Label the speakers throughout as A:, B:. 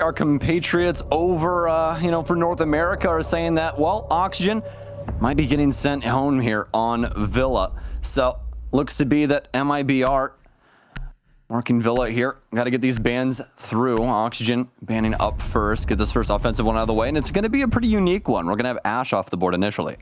A: our compatriots over, for North America are saying that, well, Oxygen might be getting sent home here on Villa. So, looks to be that MIBR marking Villa here. Got to get these bans through. Oxygen banning up first. Get this first offensive one out of the way. And it's going to be a pretty unique one. We're going to have Ash off the board initially.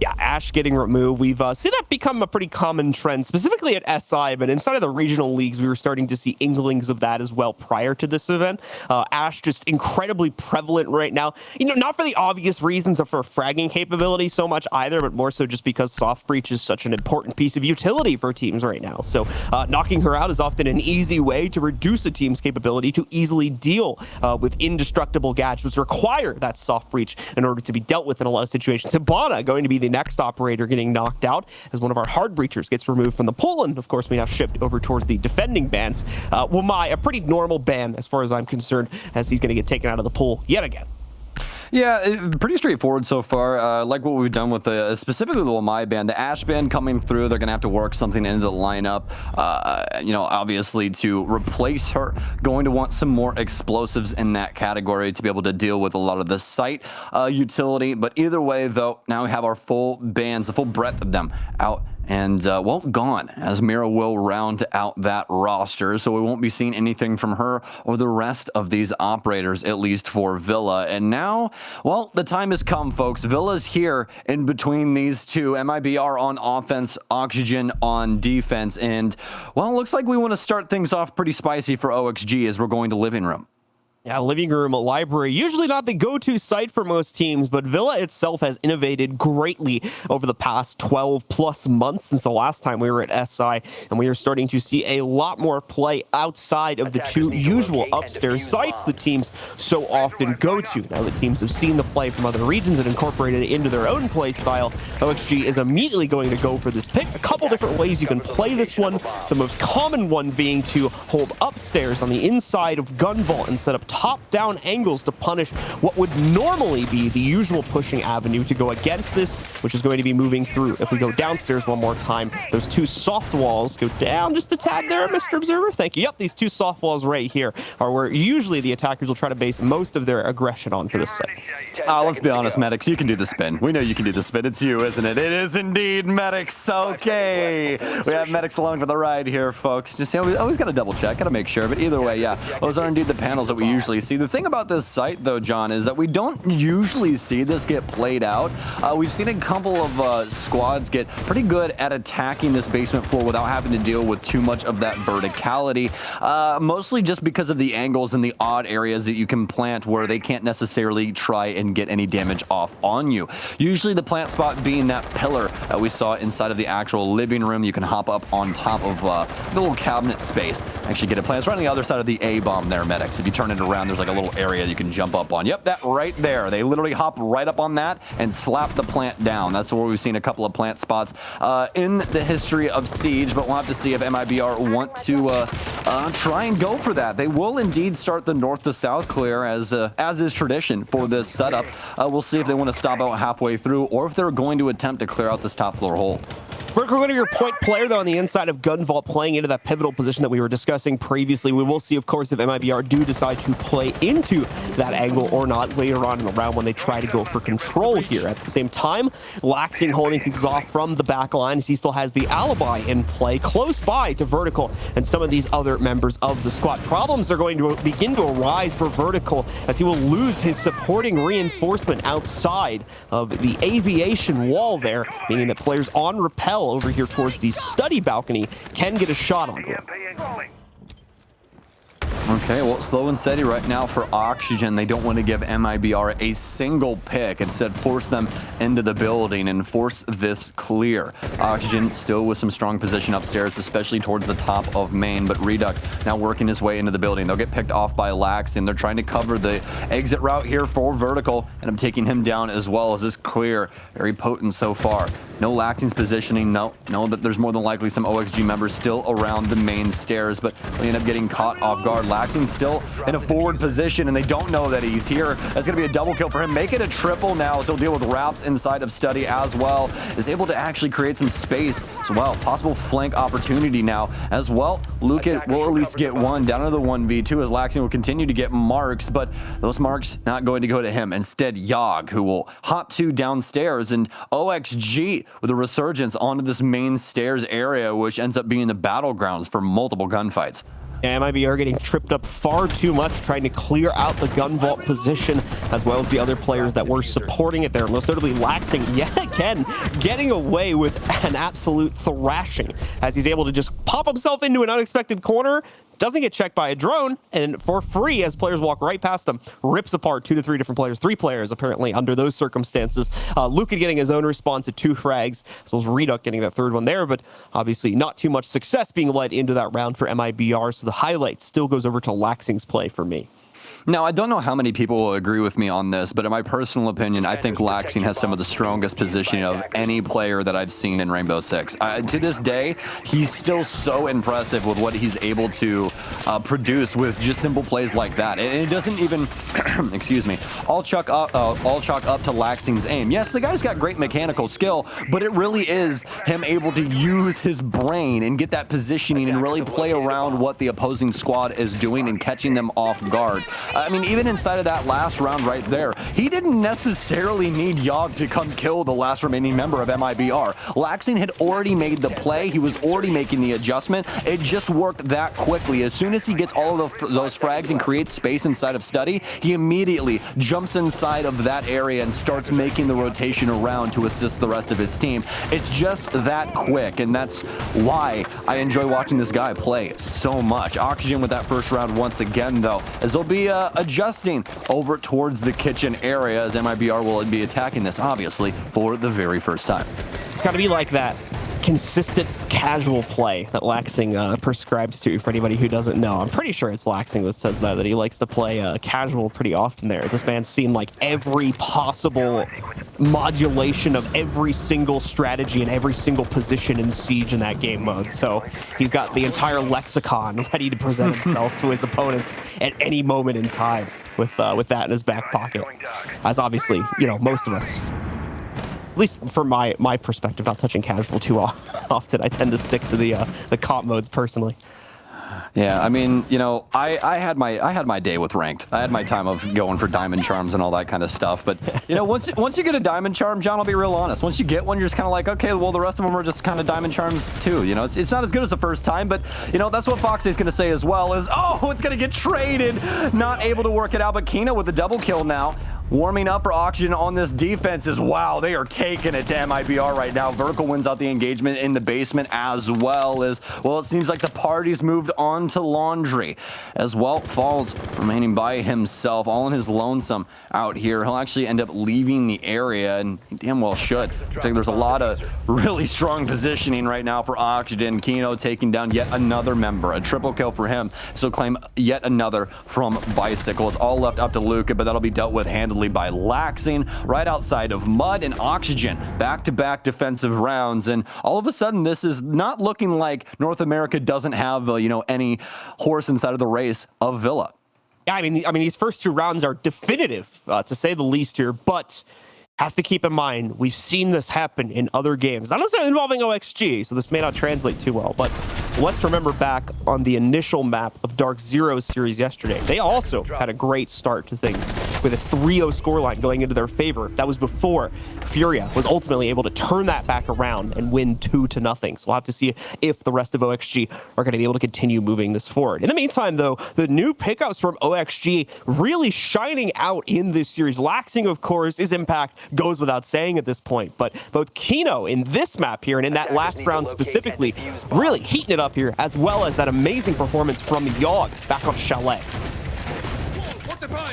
B: Yeah, Ash getting removed. We've seen that become a pretty common trend, specifically at SI, but inside of the regional leagues, we were starting to see inklings of that as well prior to this event. Ash just incredibly prevalent right now. Not for the obvious reasons of her fragging capability so much either, but more so just because soft breach is such an important piece of utility for teams right now. So knocking her out is often an easy way to reduce a team's capability to easily deal with indestructible gadgets, require that soft breach in order to be dealt with in a lot of situations. HIBANA going to be the next operator getting knocked out as one of our hard breachers gets removed from the pool, and of course we have shift over towards the defending bans. Wamai, a pretty normal ban as far as I'm concerned, as he's going to get taken out of the pool yet again.
A: Yeah, pretty straightforward so far. Like what we've done with specifically the Wamai band, the Ash band coming through, they're going to have to work something into the lineup, obviously to replace her. Going to want some more explosives in that category to be able to deal with a lot of the site utility. But either way, though, now we have our full bands, the full breadth of them out and, gone, as Mira will round out that roster. So we won't be seeing anything from her or the rest of these operators, at least for Villa. And now, well, the time has come, folks. Villa's here in between these two. MIBR on offense, Oxygen on defense. And, well, it looks like we want to start things off pretty spicy for OXG as we're going to living room.
B: Yeah, living room, library, usually not the go-to site for most teams, but Villa itself has innovated greatly over the past 12 plus months since the last time we were at SI, and we are starting to see a lot more play outside of the two usual upstairs sites the teams so often go to. Now that teams have seen the play from other regions and incorporated it into their own play style, OXG is immediately going to go for this pick. A couple different ways you can play this one, the most common one being to hold upstairs on the inside of Gun Vault and set up top-down angles to punish what would normally be the usual pushing avenue to go against this, which is going to be moving through. If we go downstairs one more time, those two soft walls go down just a tad there, Mr. Observer. Thank you. Yep, these two soft walls right here are where usually the attackers will try to base most of their aggression on for this set.
A: Let's be honest, Medics, you can do the spin. We know you can do the spin. It's you, isn't it? It is indeed Medics. Okay. We have Medics along for the ride here, folks. Just, we always got to double check, got to make sure. But either way, yeah, those are indeed the panels that we usually see. The thing about this site, though, John, is that we don't usually see this get played out. We've seen a couple of squads get pretty good at attacking this basement floor without having to deal with too much of that verticality, mostly just because of the angles and the odd areas that you can plant where they can't necessarily try and get any damage off on you. Usually the plant spot being that pillar that we saw inside of the actual living room. You can hop up on top of the little cabinet space. Actually get a plant. It's right on the other side of the A-bomb there, Medics. If you turn it around, there's like a little area you can jump up on. Yep, that right there. They literally hop right up on that and slap the plant down. That's where we've seen a couple of plant spots in the history of Siege, but we'll have to see if MIBR want to try and go for that. They will indeed start the north to south clear as is tradition for this setup. We'll see if they want to stop out halfway through or if they're going to attempt to clear out this top floor hole.
B: We're your point player, though, on the inside of Gun Vault, playing into that pivotal position that we were discussing previously. We will see, of course, if MIBR do decide to play into that angle or not later on in the round when they try to go for control here. At the same time, Laxing holding things off from the back line as he still has the alibi in play close by to Vertical and some of these other members of the squad. Problems are going to begin to arise for Vertical as he will lose his supporting reinforcement outside of the aviation wall there, meaning that players on rappel over here towards the study balcony can get a shot on him.
A: Okay, well, slow and steady right now for Oxygen. They don't want to give MIBR a single pick. Instead, force them into the building and force this clear. Oxygen still with some strong position upstairs, especially towards the top of main, but Reduct now working his way into the building. They'll get picked off by Lax, and they're trying to cover the exit route here for Vertical, and I'm taking him down as well as this clear. Very potent so far. No Laxing's positioning. No, that there's more than likely some OXG members still around the main stairs, but they end up getting caught off guard. Laxing still in a forward position, and they don't know that he's here. That's going to be a double kill for him. Make it a triple now, so he'll deal with wraps inside of Study as well. Is able to actually create some space as well. Possible flank opportunity now as well. Luca will at least get one down to the 1v2 as Laxing will continue to get marks, but those marks not going to go to him. Instead, Yogg, who will hop to downstairs, and OXG with a resurgence onto this main stairs area, which ends up being the battlegrounds for multiple gunfights.
B: Yeah, MIBR getting tripped up far too much, trying to clear out the gun vault position, as well as the other players that were supporting it there. Most notably Laxing, yet again, getting away with an absolute thrashing, as he's able to just pop himself into an unexpected corner, doesn't get checked by a drone, and for free, as players walk right past him, rips apart 2 to 3 different players, 3 players apparently under those circumstances. Luca getting his own response at 2 frags, as well as Reduck getting that 3rd one there, but obviously not too much success being led into that round for MIBR, so the highlight still goes over to Laxing's play for me.
A: Now, I don't know how many people will agree with me on this, but in my personal opinion, I think Laxing has some of the strongest positioning of any player that I've seen in Rainbow Six. To this day, he's still so impressive with what he's able to produce with just simple plays like that. And it doesn't even, excuse me, all chalk up to Laxing's aim. Yes, the guy's got great mechanical skill, but it really is him able to use his brain and get that positioning and really play around what the opposing squad is doing and catching them off guard. I mean, even inside of that last round right there, he didn't necessarily need Yogg to come kill the last remaining member of MIBR. Laxing had already made the play. He was already making the adjustment. It just worked that quickly. As soon as he gets all of those frags and creates space inside of Study, he immediately jumps inside of that area and starts making the rotation around to assist the rest of his team. It's just that quick, and that's why I enjoy watching this guy play so much. Oxygen with that first round once again, though, as they'll be adjusting over towards the kitchen area, as MIBR will be attacking this, obviously, for the very first time.
B: It's got to be like that consistent casual play that Laxing prescribes to, for anybody who doesn't know. I'm pretty sure it's Laxing that says that he likes to play casual pretty often there. This man's seen like every possible modulation of every single strategy and every single position in Siege in that game mode. So he's got the entire lexicon ready to present himself to his opponents at any moment in time with that in his back pocket. As obviously, you know, most of us, at least from my perspective, not touching casual too often. I tend to stick to the comp modes personally.
A: Yeah, I mean, you know, I had my day with ranked. I had my time of going for diamond charms and all that kind of stuff. But you know, once you get a diamond charm, John, I'll be real honest. Once you get one, you're just kind of like, okay, well, the rest of them are just kind of diamond charms too. You know, it's not as good as the first time, but you know, that's what Foxy's going to say as well. Is it's going to get traded. Not able to work it out, but Kino with the double kill now. Warming up for Oxygen on this defense is, wow, they are taking it to MIBR right now. Vertical wins out the engagement in the basement as well as, well, it seems like the party's moved on to Laundry as well. Falls remaining by himself, all in his lonesome out here. He'll actually end up leaving the area, and he damn well should. Looks like there's a lot of really strong positioning right now for Oxygen. Kino taking down yet another member. A triple kill for him. So claim yet another from Bicycle. It's all left up to Luca, but that'll be dealt with handily by Laxing right outside of Mud and Oxygen. Back-to-back defensive rounds, and all of a sudden this is not looking like North America doesn't have you know, any horse inside of the race of Villa.
B: Yeah, I mean these first 2 rounds are definitive, to say the least here, but have to keep in mind, we've seen this happen in other games, not necessarily involving OXG, so this may not translate too well, but let's remember back on the initial map of Dark Zero's series yesterday. They also had a great start to things with a 3-0 scoreline going into their favor. That was before Furia was ultimately able to turn that back around and win 2-0. So we'll have to see if the rest of OXG are going to be able to continue moving this forward. In the meantime, though, the new pickups from OXG really shining out in this series. Laxing, of course, his impact goes without saying at this point, but both Kino in this map here and in that last round specifically really heating it up here, as well as that amazing performance from Yogg back on Chalet.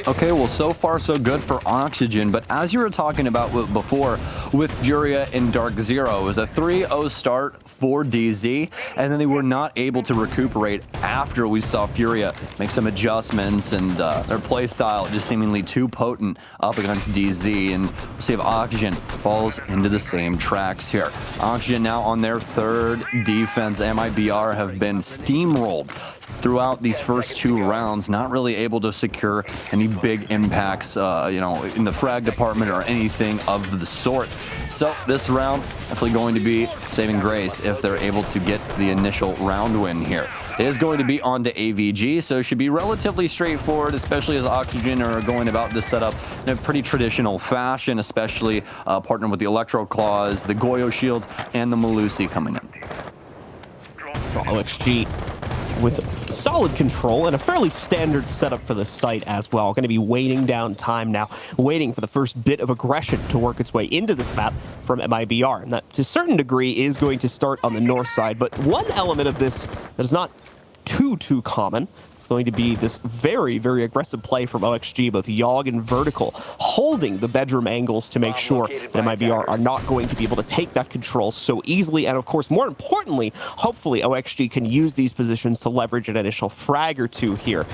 A: Okay, well, so far so good for Oxygen, but as you were talking about before with Furia and Dark Zero, it was a 3-0 start for DZ, and then they were not able to recuperate after we saw Furia make some adjustments, and their play style just seemingly too potent up against DZ, and we'll see if Oxygen falls into the same tracks here. Oxygen now on their 3rd defense. MIBR have been steamrolled throughout these first 2 rounds, not really able to secure any big impacts, you know, in the frag department or anything of the sort. So this round definitely going to be saving grace if they're able to get the initial round win here. It is going to be on to AVG, so it should be relatively straightforward, especially as Oxygen are going about this setup in a pretty traditional fashion, especially partnering with the Electro Claws, the Goyo Shields, and the Melusi coming in.
B: OXG with solid control and a fairly standard setup for the site as well. Going to be waiting down time now, waiting for the first bit of aggression to work its way into this map from MIBR. And that, to a certain degree, is going to start on the north side. But one element of this that is not too common is going to be this very aggressive play from OXG, both Yogg and Vertical, holding the bedroom angles to make sure that MIBR are not going to be able to take that control so easily. And of course, more importantly, hopefully OXG can use these positions to leverage an initial frag or two here.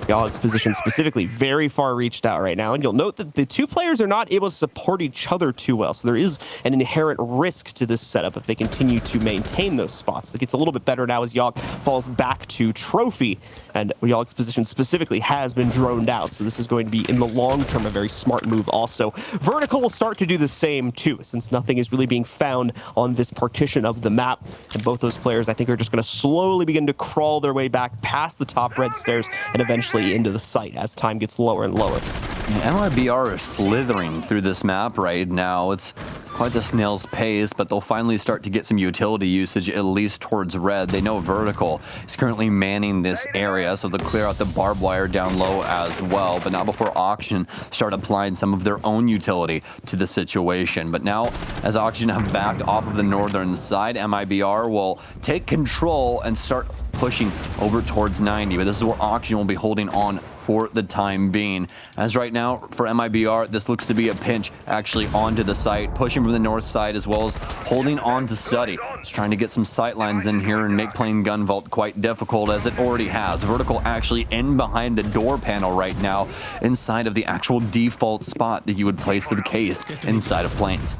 B: Yogg's position specifically very far reached out right now, and you'll note that the 2 players are not able to support each other too well, so there is an inherent risk to this setup if they continue to maintain those spots. It gets a little bit better now as Yogg falls back to Trophy, and Yogg's position specifically has been droned out, so this is going to be, in the long term, a very smart move also. Vertical will start to do the same too, since nothing is really being found on this partition of the map, and both those players, I think, are just going to slowly begin to crawl their way back past the top red stairs and eventually into the site as time gets lower and lower.
A: MIBR is slithering through this map right now. It's quite the snail's pace, but they'll finally start to get some utility usage, at least towards red. They know Vertical is currently manning this area, so they'll clear out the barbed wire down low as well, but not before Oxygen start applying some of their own utility to the situation. But now, as Oxygen have backed off of the northern side, MIBR will take control and start pushing over towards 90, but this is where Oxygen will be holding on for the time being. As right now, for MIBR, this looks to be a pinch actually onto the site, pushing from the north side as well as holding on to Suddy. Just trying to get some sight lines in here and make playing Gun Vault quite difficult, as it already has. Vertical actually in behind the door panel right now, inside of the actual default spot that you would place the case inside of Plains.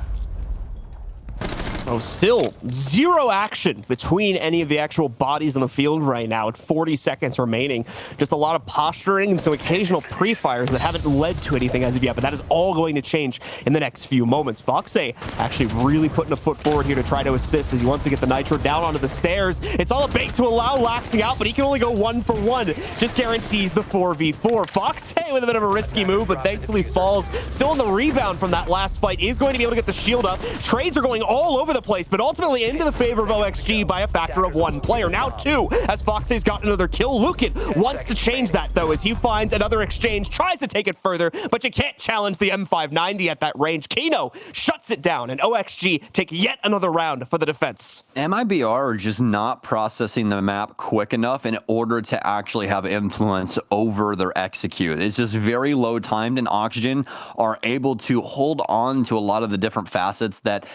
B: Oh, still zero action between any of the actual bodies on the field right now with 40 seconds remaining. Just a lot of posturing and some occasional pre-fires that haven't led to anything as of yet, but that is all going to change in the next few moments. Foxe actually really putting a foot forward here to try to assist as he wants to get the Nitro down onto the stairs. It's all a bait to allow Laxing out, but he can only go 1 for 1. Just guarantees the 4v4. Foxe with a bit of a risky move, but thankfully falls. Still in the rebound from that last fight, is going to be able to get the shield up. Trades are going all over the place, but ultimately into the favor of OXG by a factor of 1 player. Now 2, as Foxe's got another kill. Lucan wants to change that, though, as he finds another exchange, tries to take it further, but you can't challenge the M590 at that range. Kino shuts it down, and OXG take yet another round for the defense.
A: MIBR are just not processing the map quick enough in order to actually have influence over their execute. It's just very low timed, and Oxygen are able to hold on to a lot of the different facets that,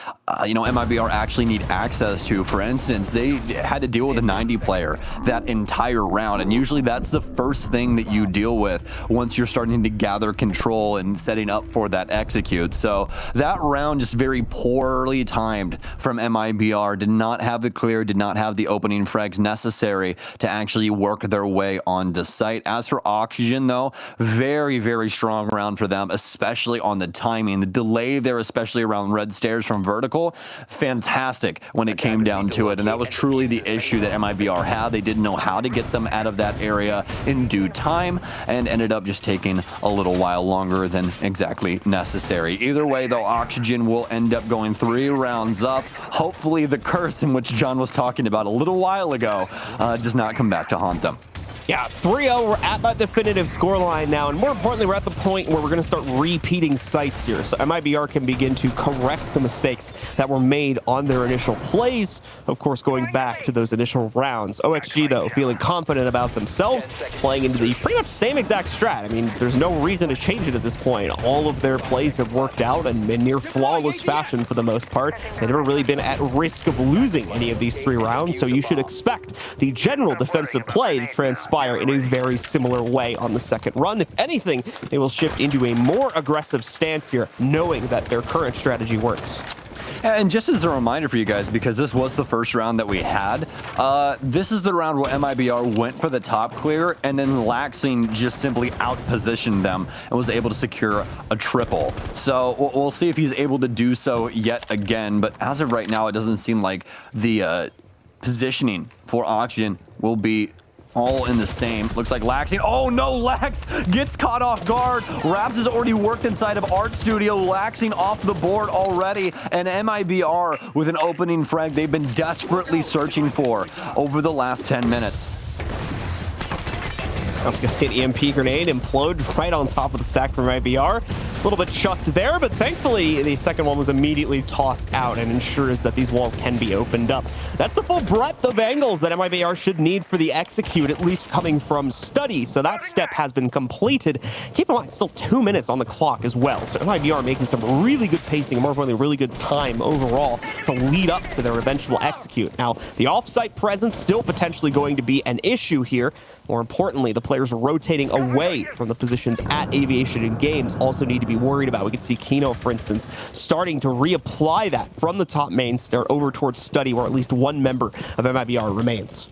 A: you know, MIBR actually need access to. For instance, they had to deal with a 90 player that entire round, and usually that's the first thing that you deal with once you're starting to gather control and setting up for that execute. So that round just very poorly timed from MIBR. Did not have the clear, did not have the opening frags necessary to actually work their way onto site. As for Oxygen, though, very strong round for them, especially on the timing. The delay there, especially around red stairs from Vertical, fantastic when it came down to it, and that was truly the issue that MIBR had. They didn't know how to get them out of that area in due time, and ended up just taking a little while longer than exactly necessary. Either way, though, Oxygen will end up going 3 rounds up. Hopefully the curse in which John was talking about a little while ago does not come back to haunt them.
B: Yeah, 3-0, we're at that definitive scoreline now, and more importantly, we're at the point where we're going to start repeating sites here, so MIBR can begin to correct the mistakes that were made on their initial plays, of course, going back to those initial rounds. OXG, though, feeling confident about themselves, playing into the pretty much same exact strat. I mean, there's no reason to change it at this point. All of their plays have worked out in near flawless fashion for the most part. They've never really been at risk of losing any of these 3 rounds, so you should expect the general defensive play to transpire in a very similar way on the second run. If anything, they will shift into a more aggressive stance here, knowing that their current strategy works.
A: And just as a reminder for you guys, because this was the first round that we had, this is the round where MIBR went for the top clear, and then Laxing just simply out-positioned them and was able to secure a triple. So we'll see if he's able to do so yet again, but as of right now, it doesn't seem like the positioning for Oxygen will be all in the same. Looks like Laxing. Oh no, Lax gets caught off guard. Raps has already worked inside of Art Studio. Laxing off the board already. And MIBR with an opening frag they've been desperately searching for over the last 10 minutes.
B: I was going to see an EMP grenade implode right on top of the stack from MIBR. A little bit chucked there, but thankfully the second one was immediately tossed out and ensures that these walls can be opened up. That's the full breadth of angles that MIBR should need for the execute, at least coming from Study. So that step has been completed. Keep in mind, still 2 minutes on the clock as well. So MIBR making some really good pacing and more importantly, really good time overall to lead up to their eventual execute. Now, the off-site presence still potentially going to be an issue here. More importantly, the players rotating away from the positions at Aviation and Games also need to be worried about. We can see Kino, for instance, starting to reapply that from the top main stair over towards Study, where at least one member of MIBR remains.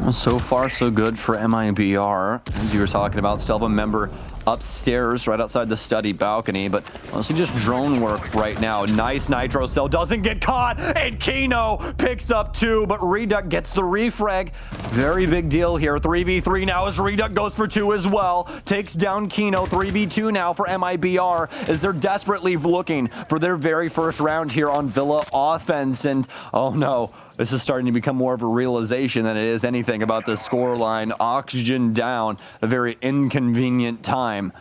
A: Well, so far, so good for MIBR. As you were talking about, still have a member upstairs right outside the Study balcony, but mostly just drone work right now. Nice Nitro Cell, doesn't get caught, and Kino picks up 2, but Reduct gets the refrag. Very big deal here. 3v3 now as Reduct goes for 2 as well. Takes down Kino. 3v2 now for MIBR as they're desperately looking for their very first round here on Villa offense, and oh no, this is starting to become more of a realization than it is anything about the scoreline. Oxygen down, a very inconvenient time.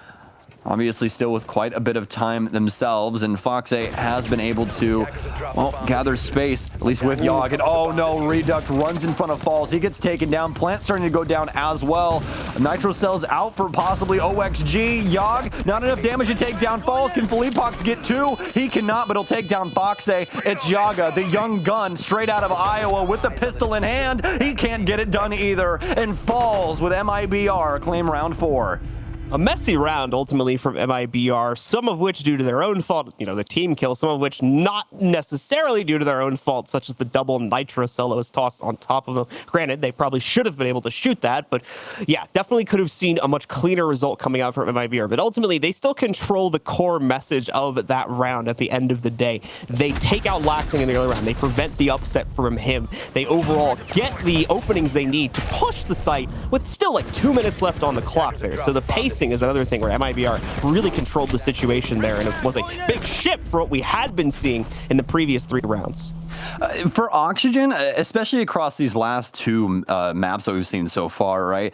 A: Obviously still with quite a bit of time themselves, and Foxe has been able to, well, gather space, at least with Yogg. And oh no, Reduct runs in front of Falls. He gets taken down. Plant's starting to go down as well. Nitro Cell's out for possibly OXG. Yogg, not enough damage to take down Falls. Can Felipox get 2? He cannot, but he'll take down Foxe. It's Yaga, the young gun, straight out of Iowa with the pistol in hand. He can't get it done either. And Falls with MIBR claim round 4.
B: A messy round, ultimately, from MIBR, some of which due to their own fault, you know, the team kill, some of which not necessarily due to their own fault, such as the double Nitro Cell that was tossed on top of them. Granted, they probably should have been able to shoot that, but yeah, definitely could have seen a much cleaner result coming out from MIBR. But ultimately, they still control the core message of that round at the end of the day. They take out Laxing in the early round. They prevent the upset from him. They overall get the openings they need to push the site with still like 2 minutes left on the clock there. So the pacing is another thing where MIBR really controlled the situation there, and it was a big shift for what we had been seeing in the previous 3 rounds.
A: For Oxygen, especially across these last 2 maps that we've seen so far, right?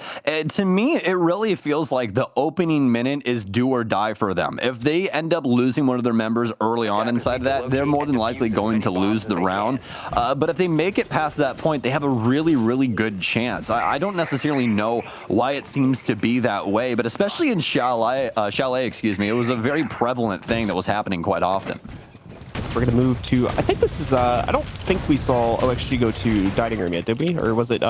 A: To me, it really feels like the opening minute is do or die for them. If they end up losing one of their members early on inside of that, they're more than likely going to lose the round. But if they make it past that point, they have a really, really good chance. I don't necessarily know why it seems to be that way, but especially in Chalet, excuse me, it was a very prevalent thing that was happening quite often.
B: We're going to move to, I think this is, I don't think we saw OXG go to Dining Room yet, did we? Or was it,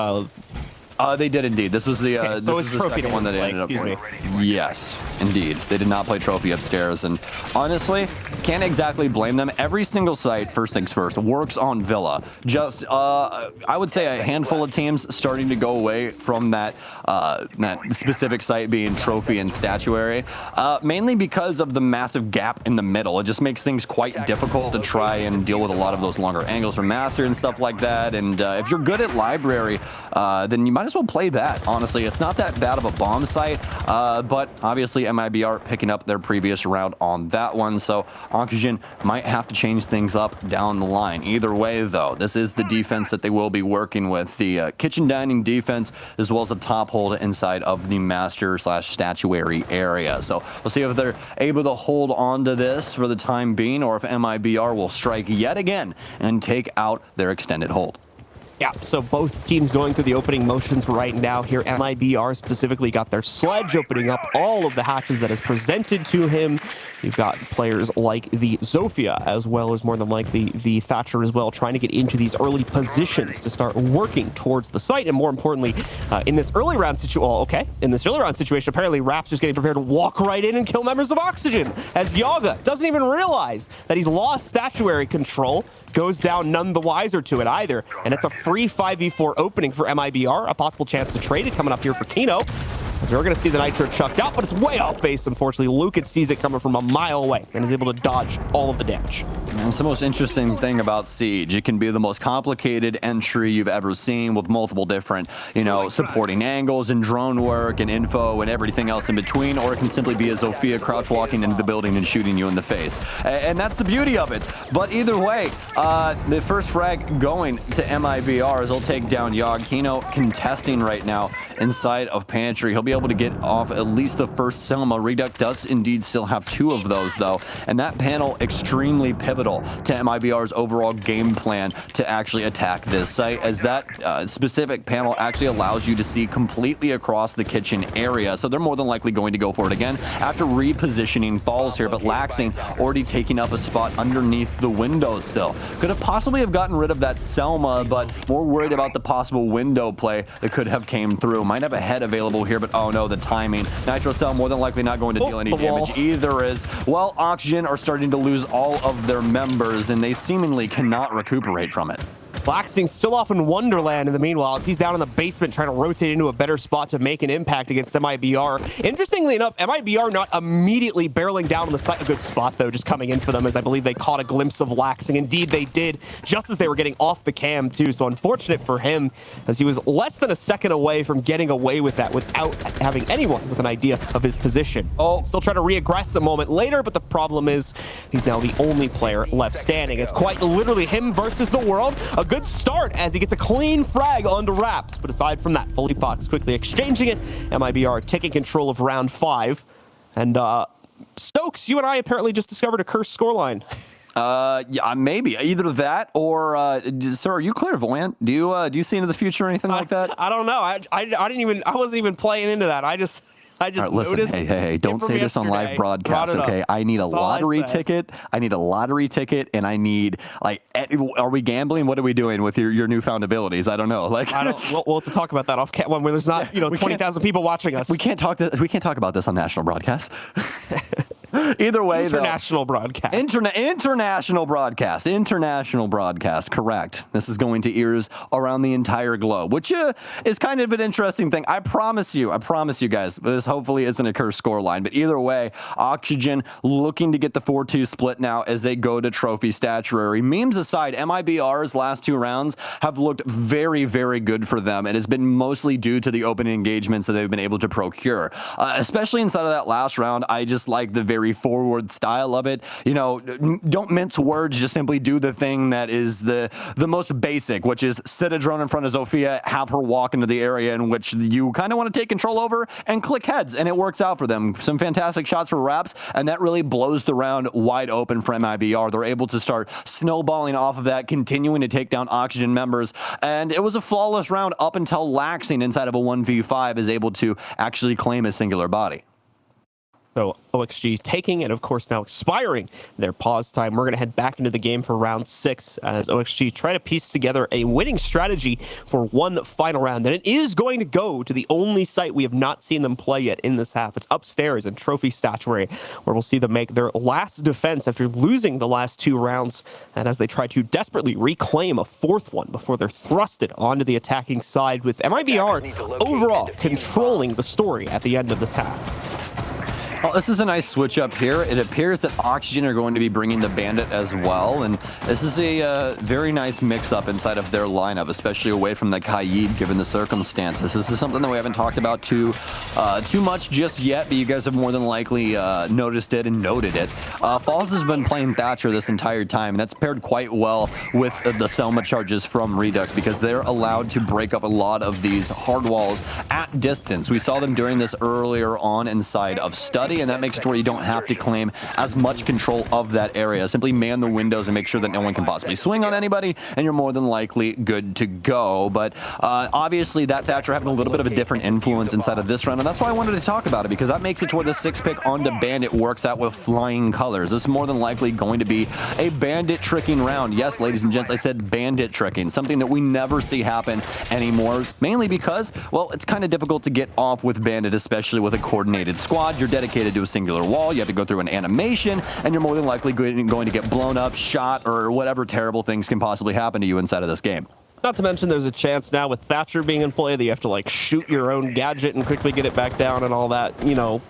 A: they did indeed. This was the
B: okay, so
A: this was the second one that ended up playing. Yes, indeed. They did not play Trophy upstairs, and honestly, can't exactly blame them. Every single site, first things first, works on Villa. Just, I would say a handful of teams starting to go away from that specific site being Trophy and Statuary, mainly because of the massive gap in the middle. It just makes things quite difficult to try and deal with a lot of those longer angles from Master and stuff like that. And if you're good at Library, then you might as well play that. Honestly, it's not that bad of a bomb site, but obviously MIBR picking up their previous round on that one, so Oxygen might have to change things up down the line. Either way, though, this is the defense that they will be working with, the kitchen dining defense, as well as a top hold inside of the Master/Statuary area. So we'll see if they're able to hold on to this for the time being, or if MIBR will strike yet again and take out their extended hold.
B: Yeah, so both teams going through the opening motions right now here. MIBR specifically got their sledge, opening up all of the hatches that is presented to him. You've got players like the Zofia, as well as more than likely the Thatcher as well, trying to get into these early positions to start working towards the site. And more importantly, in this early round situation, apparently Rap's just getting prepared to walk right in and kill members of Oxygen, as Yaga doesn't even realize that he's lost statuary control. Goes down none the wiser to it either. And it's a free 5v4 opening for MIBR. A possible chance to trade it coming up here for Kino. As we're going to see the Nitro chucked out, but it's way off base, unfortunately. Lucan sees it coming from a mile away and is able to dodge all of the damage.
A: That's the most interesting thing about Siege. It can be the most complicated entry you've ever seen with multiple different, supporting angles and drone work and info and everything else in between, or it can simply be a Zofia crouch walking into the building and shooting you in the face. And that's the beauty of it. But either way, the first frag going to MIBR as they'll take down Yog. Kino contesting right now inside of Pantry. He'll be able to get off at least the first Selma. Reduct does indeed still have 2 of those though, and that panel extremely pivotal to MIBR's overall game plan to actually attack this site, as that specific panel actually allows you to see completely across the kitchen area. So they're more than likely going to go for it again after repositioning Falls here, but Laxing already taking up a spot underneath the windowsill. Could have possibly have gotten rid of that Selma, but more worried about the possible window play that could have came through. Might have a head available here, but oh no, the timing. Nitro Cell more than likely not going to deal any damage either, as well, Oxygen are starting to lose all of their members and they seemingly cannot recuperate from it.
B: Laxing's still off in Wonderland in the meanwhile, as he's down in the basement trying to rotate into a better spot to make an impact against MIBR. Interestingly enough, MIBR not immediately barreling down on the site. A good spot, though, just coming in for them, as I believe they caught a glimpse of Laxing. Indeed, they did, just as they were getting off the cam, too. So unfortunate for him, as he was less than a second away from getting away with that without having anyone with an idea of his position. Still trying to re-aggress a moment later, but the problem is he's now the only player left standing. It's quite literally him versus the world. A good start as he gets a clean frag onto Raps, but aside from that, Fully Fox quickly exchanging it. MIBR taking control of round 5. And Stokes, you and I apparently just discovered a cursed scoreline.
A: Yeah, maybe either that or sir, are you clairvoyant? Do you see into the future or anything like that?
B: I don't know. I wasn't even playing into that. I just
A: All right, listen, hey, don't say this on live broadcast, okay? I need a lottery ticket. I need a lottery ticket, and I need, like, are we gambling? What are we doing with your newfound abilities? I don't know. Like,
B: we'll have to talk about that off when there's not, 20,000 people watching us.
A: We can't talk about this on national broadcast. Either way,
B: international broadcast.
A: International broadcast, correct. This is going to ears around the entire globe, which is kind of an interesting thing. I promise you guys, this hopefully isn't a cursed scoreline, but either way, Oxygen looking to get the 4-2 split now as they go to trophy statuary. Memes aside, MIBR's last 2 rounds have looked very, very good for them. It has been mostly due to the open engagements that they've been able to procure. Especially inside of that last round, I just like the very forward style of it. Don't mince words, just simply do the thing that is the most basic, which is sit a drone in front of Zofia, have her walk into the area in which you kind of want to take control over, and click heads, and it works out for them. Some fantastic shots for Raps, and that really blows the round wide open for MIBR. They're able to start snowballing off of that, continuing to take down Oxygen members, and it was a flawless round up until Laxing inside of a 1v5 is able to actually claim a singular body.
B: So OXG taking and, of course, now expiring their pause time. We're going to head back into the game for round 6 as OXG try to piece together a winning strategy for one final round. And it is going to go to the only site we have not seen them play yet in this half. It's upstairs in Trophy Statuary, where we'll see them make their last defense after losing the last 2 rounds. And as they try to desperately reclaim a 4th one before they're thrusted onto the attacking side, with MIBR overall controlling the story at the end of this half.
A: Well, this is a nice switch up here. It appears that Oxygen are going to be bringing the Bandit as well, and this is a very nice mix-up inside of their lineup, especially away from the Kaid, given the circumstances. This is something that we haven't talked about too much just yet, but you guys have more than likely noticed it and noted it. Falls has been playing Thatcher this entire time, and that's paired quite well with the Selma charges from Redux, because they're allowed to break up a lot of these hard walls at distance. We saw them doing this earlier on inside of Stud, everybody, and that makes it to where you don't have to claim as much control of that area. Simply man the windows and make sure that no one can possibly swing on anybody, and you're more than likely good to go. But obviously that Thatcher having a little bit of a different influence inside of this round, and that's why I wanted to talk about it, because that makes it to where the 6 pick onto Bandit works out with flying colors. This is more than likely going to be a Bandit tricking round. Yes, ladies and gents, I said Bandit tricking, something that we never see happen anymore, mainly because, well, it's kind of difficult to get off with Bandit, especially with a coordinated squad. You're dedicated to a singular wall, you have to go through an animation, and you're more than likely going to get blown up, shot, or whatever terrible things can possibly happen to you inside of this game.
B: Not to mention there's a chance now with Thatcher being in play that you have to like shoot your own gadget and quickly get it back down and all that, you know,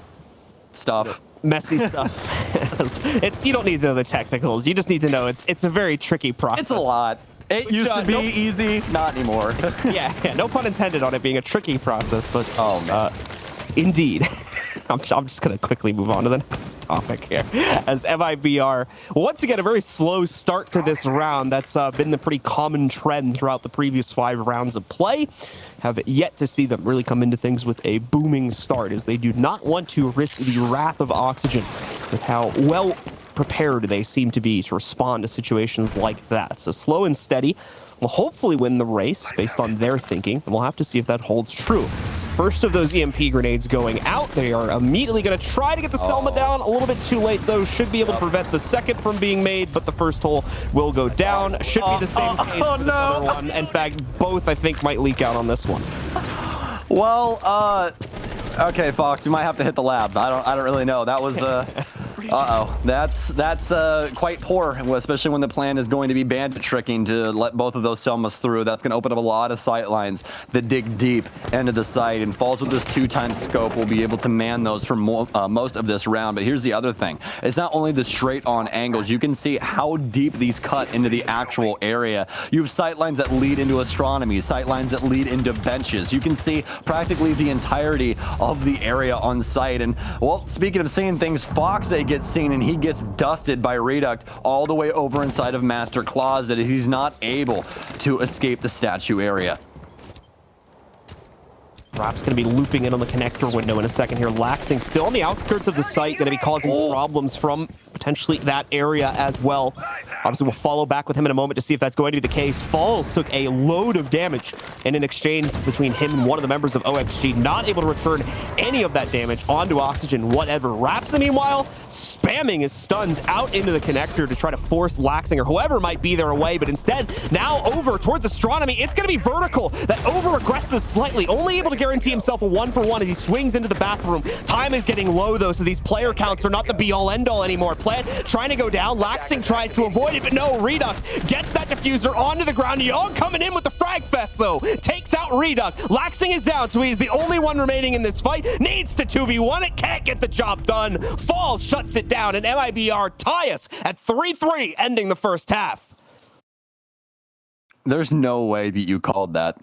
A: stuff.
B: Messy stuff. You don't need to know the technicals. You just need to know it's a very tricky process.
A: It's a lot. It used to be easy, not anymore.
B: yeah, no pun intended on it being a tricky process, but
A: oh man.
B: Indeed. I'm just going to quickly move on to the next topic here. As MIBR, once again, a very slow start to this round. That's been the pretty common trend throughout the previous 5 rounds of play. Have yet to see them really come into things with a booming start, as they do not want to risk the wrath of Oxygen with how well prepared they seem to be to respond to situations like that. So slow and steady will hopefully win the race based on their thinking, and we'll have to see if that holds true. First of those EMP grenades going out. They are immediately going to try to get the Selma down. A little bit too late, though. Should be able to prevent the second from being made, but the first hole will go down. Should be the same case for this other one. In fact, both, I think, might leak out on this one.
A: Well, okay, Fox, you might have to hit the lab. I don't really know. That was that's quite poor, especially when the plan is going to be bandit tricking to let both of those Selmas through. That's going to open up a lot of sight lines that dig deep into the site, and Falls with this 2x scope will be able to man those for most of this round. But here's the other thing. It's not only the straight on angles. You can see how deep these cut into the actual area. You have sight lines that lead into astronomy, sight lines that lead into benches. You can see practically the entirety of the area on site. And well, speaking of seeing things, Fox, they gets seen and he gets dusted by Reduct all the way over inside of Master Closet. He's not able to escape the statue area.
B: Rap's going to be looping in on the connector window in a second here. Laxing still on the outskirts of the site, going to be causing problems from potentially that area as well. Obviously, we'll follow back with him in a moment to see if that's going to be the case. Falls took a load of damage in an exchange between him and one of the members of OXG. Not able to return any of that damage onto Oxygen, whatever. Raps, meanwhile, spamming his stuns out into the connector to try to force Laxing or whoever might be there away. But instead, now over towards Astronomy. It's going to be Vertical that over-aggresses slightly. Only able to guarantee himself a 1-for-1 as he swings into the bathroom. Time is getting low, though, so these player counts are not the be-all, end-all anymore. Plant trying to go down. Laxing tries to avoid it, but no, Reduct gets that diffuser onto the ground. Young coming in with the frag fest, though. Takes out Reduct. Laxing is down, so he's the only one remaining in this fight. Needs to 2v1 it. Can't get the job done. Falls shuts it down, and MIBR tie us at 3-3, ending the first half.
A: There's no way that you called that.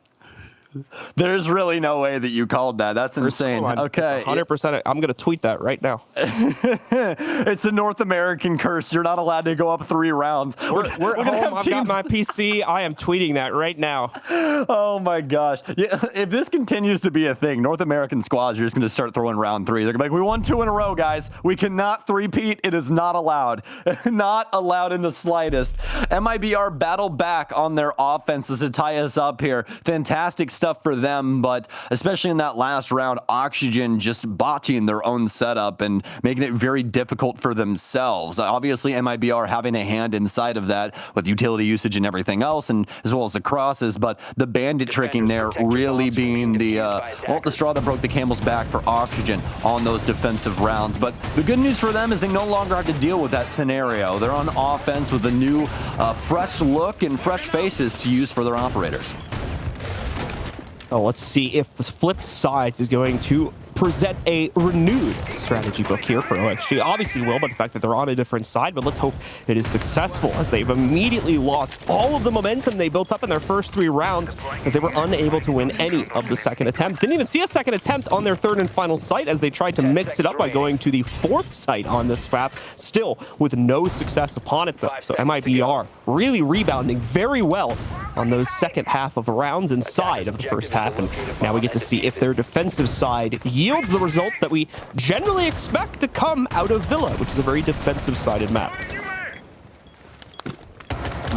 A: There's really no way that you called that. That's insane. Okay.
B: 100%. I'm going to tweet that right now.
A: It's a North American curse. You're not allowed to go up 3 rounds.
B: We're at home. I've got my PC. I am tweeting that right now.
A: Oh my gosh. Yeah, if this continues to be a thing, North American squads are just going to start throwing round 3. They're going to be like, we won 2 in a row, guys. We cannot three-peat. It is not allowed. Not allowed in the slightest. MIBR battle back on their offenses to tie us up here. Fantastic stuff for them, but especially in that last round, Oxygen just botching their own setup and making it very difficult for themselves. Obviously, MIBR having a hand inside of that with utility usage and everything else, and as well as the crosses, but the bandit tricking there really being the straw that broke the camel's back for Oxygen on those defensive rounds. But the good news for them is they no longer have to deal with that scenario. They're on offense with a new fresh look and fresh faces to use for their operators.
B: Oh, let's see if the flip side is going to present a renewed strategy book here for OXG. Obviously will, but the fact that they're on a different side, but let's hope it is successful, as they've immediately lost all of the momentum they built up in their first 3 rounds, as they were unable to win any of the second attempts. Didn't even see a second attempt on their third and final site, as they tried to mix it up by going to the 4th site on this map, still with no success upon it though. So MIBR really rebounding very well on those second half of rounds inside of the first half, and now we get to see if their defensive side yields yields the results that we generally expect to come out of Villa, which is a very defensive-sided map.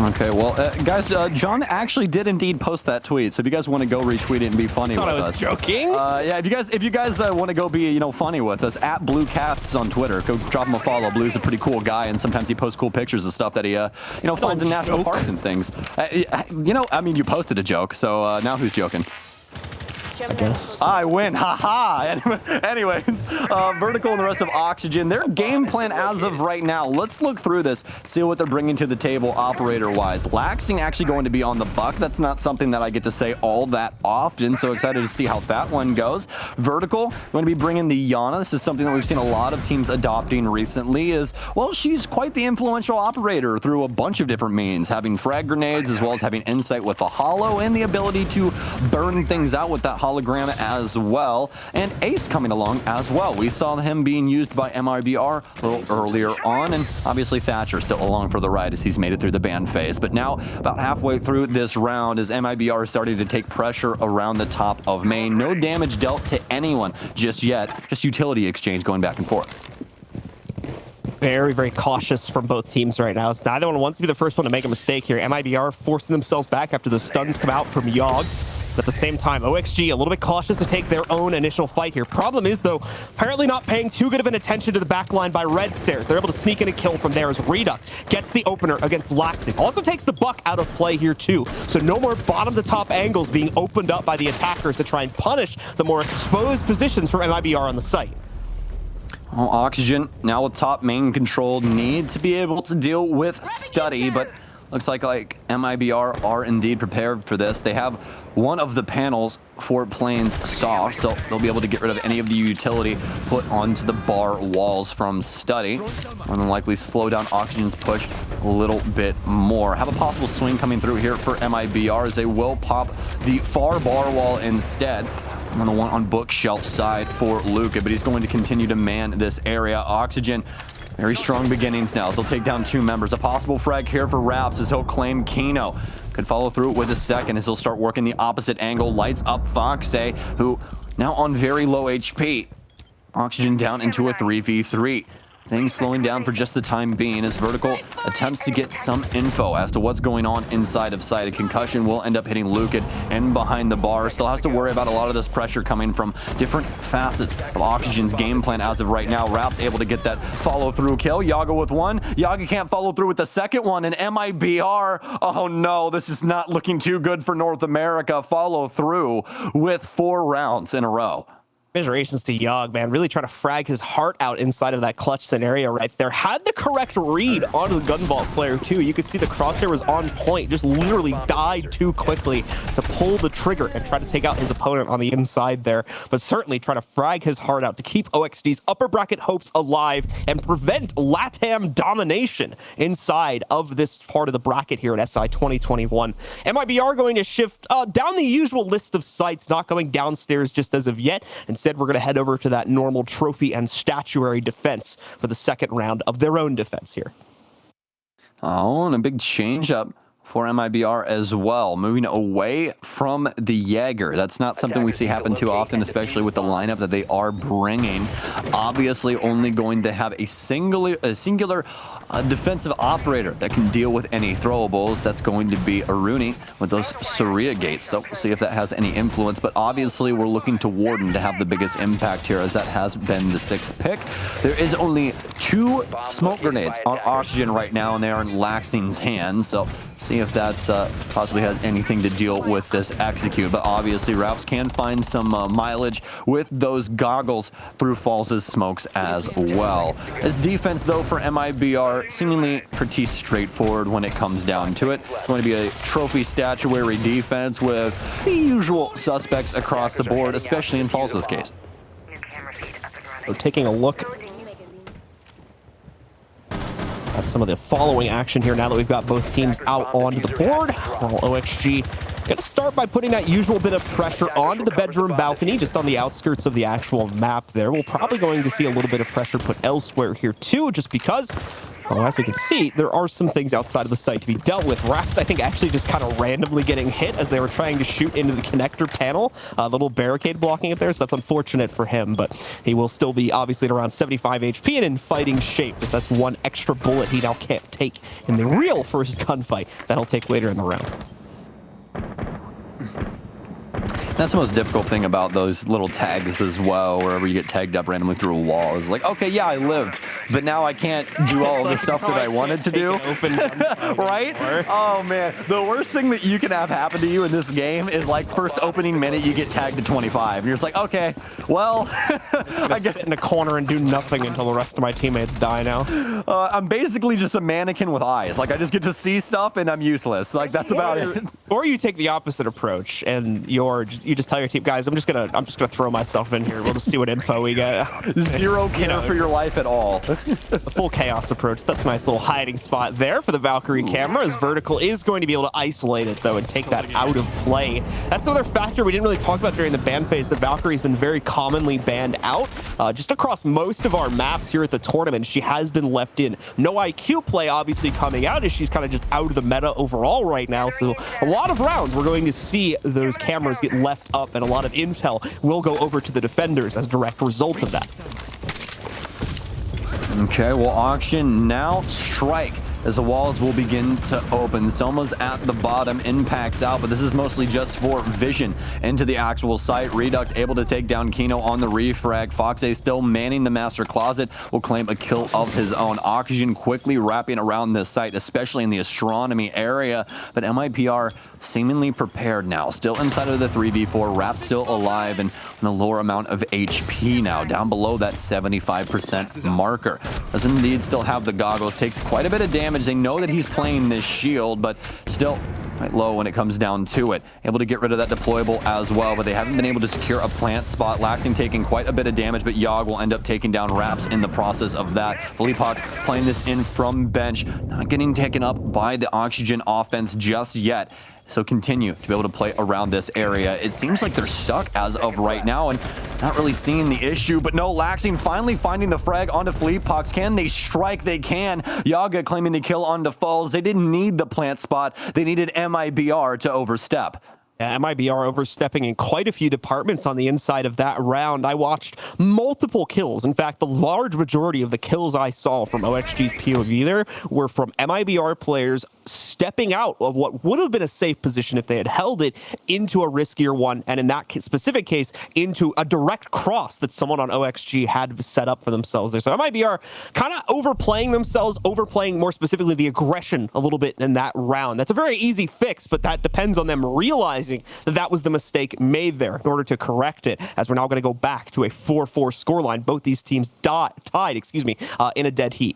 A: Okay, well, guys, John actually did indeed post that tweet, so if you guys want to go retweet it and be funny with us.
B: Joking.
A: Yeah, if you guys want to go be funny with us, at BlueCasts on Twitter, go drop him a follow. Blue's a pretty cool guy, and sometimes he posts cool pictures of stuff that he finds in national parks and things. I mean, you posted a joke, so now who's joking?
B: I guess.
A: I win, haha. Anyways, Vertical and the rest of Oxygen, their game plan as of right now, let's look through this, see what they're bringing to the table operator-wise. Laxing actually going to be on the buck. That's not something that I get to say all that often, so excited to see how that one goes. Vertical going to be bringing the Yana. This is something that we've seen a lot of teams adopting recently is, well, she's quite the influential operator through a bunch of different means, having frag grenades as well as having insight with the holo and the ability to burn things out with that hologram as well, and Ace coming along as well. We saw him being used by MIBR a little earlier on, and obviously Thatcher still along for the ride as he's made it through the ban phase. But now, about halfway through this round, as MIBR is starting to take pressure around the top of main. No damage dealt to anyone just yet, just utility exchange going back and forth.
B: Very, very cautious from both teams right now. Neither one wants to be the first one to make a mistake here. MIBR forcing themselves back after the stuns come out from Yogg. But at the same time, OXG a little bit cautious to take their own initial fight here. Problem is, though, apparently not paying too good of an attention to the back line by Red Stairs. They're able to sneak in a kill from there as Reduct gets the opener against Laxing. Also takes the buck out of play here, too. So no more bottom-to-top angles being opened up by the attackers to try and punish the more exposed positions for MIBR on the site.
A: Well, Oxygen now with top main control need to be able to deal with Study, but looks like MIBR are indeed prepared for this. They have one of the panels for planes soft, so they'll be able to get rid of any of the utility put onto the bar walls from Study. More than likely slow down Oxygen's push a little bit more. Have a possible swing coming through here for MIBR as they will pop the far bar wall instead. On the one on bookshelf side for Luca, but he's going to continue to man this area. Oxygen, very strong beginnings now, so he'll take down two members. A possible frag here for Raps as he'll claim Kino. Could follow through with a second as he'll start working the opposite angle. Lights up Foxay, who now on very low HP. Oxygen down into a 3v3. Things slowing down for just the time being as Vertical attempts to get some info as to what's going on inside of site. A concussion will end up hitting Lucan and behind the bar. Still has to worry about a lot of this pressure coming from different facets of Oxygen's game plan as of right now. Rap's able to get that follow-through kill. Yaga with one. Yaga can't follow through with the second one. And MIBR, oh no, this is not looking too good for North America. Follow through with 4 rounds in a row.
B: Commiserations to Yogg, man. Really trying to frag his heart out inside of that clutch scenario right there. Had the correct read onto the gun vault player, too. You could see the crosshair was on point. Just literally died too quickly to pull the trigger and try to take out his opponent on the inside there. But certainly trying to frag his heart out to keep OXG's upper bracket hopes alive and prevent LATAM domination inside of this part of the bracket here at SI 2021. MIBR going to shift down the usual list of sites, not going downstairs just as of yet. Instead, we're going to head over to that normal trophy and statuary defense for the second round of their own defense here.
A: Oh, and a big change up for MIBR as well, moving away from the Jaeger. That's not something we see happen too often, especially with the lineup that they are bringing. Obviously, only going to have a singular defensive operator that can deal with any throwables. That's going to be Aruni with those Saria gates. So we'll see if that has any influence. But obviously, we're looking to Warden to have the biggest impact here, as that has been the 6th pick. There is only 2 smoke grenades on Oxygen right now, and they are in Laxing's hands. So see if that possibly has anything to deal with this execute. But obviously, Raps can find some mileage with those goggles through Falls' smokes as well. As defense, though, for MIBR, seemingly pretty straightforward when it comes down to it. It's going to be a trophy statuary defense with the usual suspects across the board, especially in Falls' case.
B: So taking a look at some of the following action here now that we've got both teams out onto the board. Well, OXG gonna start by putting that usual bit of pressure onto the bedroom balcony, just on the outskirts of the actual map there. We're probably going to see a little bit of pressure put elsewhere here too, just because Well, as we can see, there are some things outside of the site to be dealt with. Raps, I think, actually just kind of randomly getting hit as they were trying to shoot into the connector panel. A little barricade blocking it there, so that's unfortunate for him, but he will still be obviously at around 75 HP and in fighting shape, because that's one extra bullet he now can't take in the real first gunfight that he'll take later in the round.
A: That's the most difficult thing about those little tags as well, wherever you get tagged up randomly through a wall. Is like, okay, yeah, I lived, but now I can't do all of the stuff that I wanted to do. Right? Oh, man. The worst thing that you can have happen to you in this game is like first opening minute, you get tagged to 25. And you're just like, okay, well,
B: I get in a corner and do nothing until the rest of my teammates die now.
A: I'm basically just a mannequin with eyes. Like, I just get to see stuff and I'm useless. Like, that's about it.
B: Or you take the opposite approach and you just tell your team, guys, I'm just gonna throw myself in here. We'll just see what info we get.
A: Zero care for your life at all.
B: The full chaos approach. That's a nice little hiding spot there for the Valkyrie camera, as Vertical is going to be able to isolate it though and take that out of play. That's another factor we didn't really talk about during the ban phase. That Valkyrie's been very commonly banned out just across most of our maps here at the tournament. She has been left in. No IQ play obviously coming out, as she's kind of just out of the meta overall right now. So a lot of rounds we're going to see those cameras get left up, and a lot of intel will go over to the defenders as a direct result of that.
A: Okay, well, Auction now strike as the walls will begin to open. Soma's at the bottom, impacts out, but this is mostly just for vision into the actual site. Reduct able to take down Kino on the refrag. Foxe still manning the master closet, will claim a kill of his own. Oxygen quickly wrapping around this site, especially in the astronomy area, but MIBR seemingly prepared now. Still inside of the 3v4, Rap still alive and on a lower amount of HP now, down below that 75% marker. Does indeed still have the goggles, takes quite a bit of damage. They know that he's playing this shield, but still quite low when it comes down to it. Able to get rid of that deployable as well, but they haven't been able to secure a plant spot. Laxing taking quite a bit of damage, but Yogg will end up taking down Raps in the process of that. Fleepox playing this in from bench, not getting taken up by the Oxygen offense just yet. So continue to be able to play around this area. It seems like they're stuck as of right now and not really seeing the issue, but no, Laxing finally finding the frag onto Fleepox. Can they strike? They can. Yaga claiming the kill onto Falls. They didn't need the plant spot. They needed MIBR to overstep.
B: Yeah, MIBR overstepping in quite a few departments on the inside of that round. I watched multiple kills. In fact, the large majority of the kills I saw from OXG's POV there were from MIBR players stepping out of what would have been a safe position if they had held it into a riskier one, and in that specific case, into a direct cross that someone on OXG had set up for themselves there. So MIBR kind of overplaying themselves, overplaying more specifically the aggression a little bit in that round. That's a very easy fix, but that depends on them realizing that that was the mistake made there in order to correct it, as we're now going to go back to a 4-4 scoreline. Both these teams tied, in a dead heat.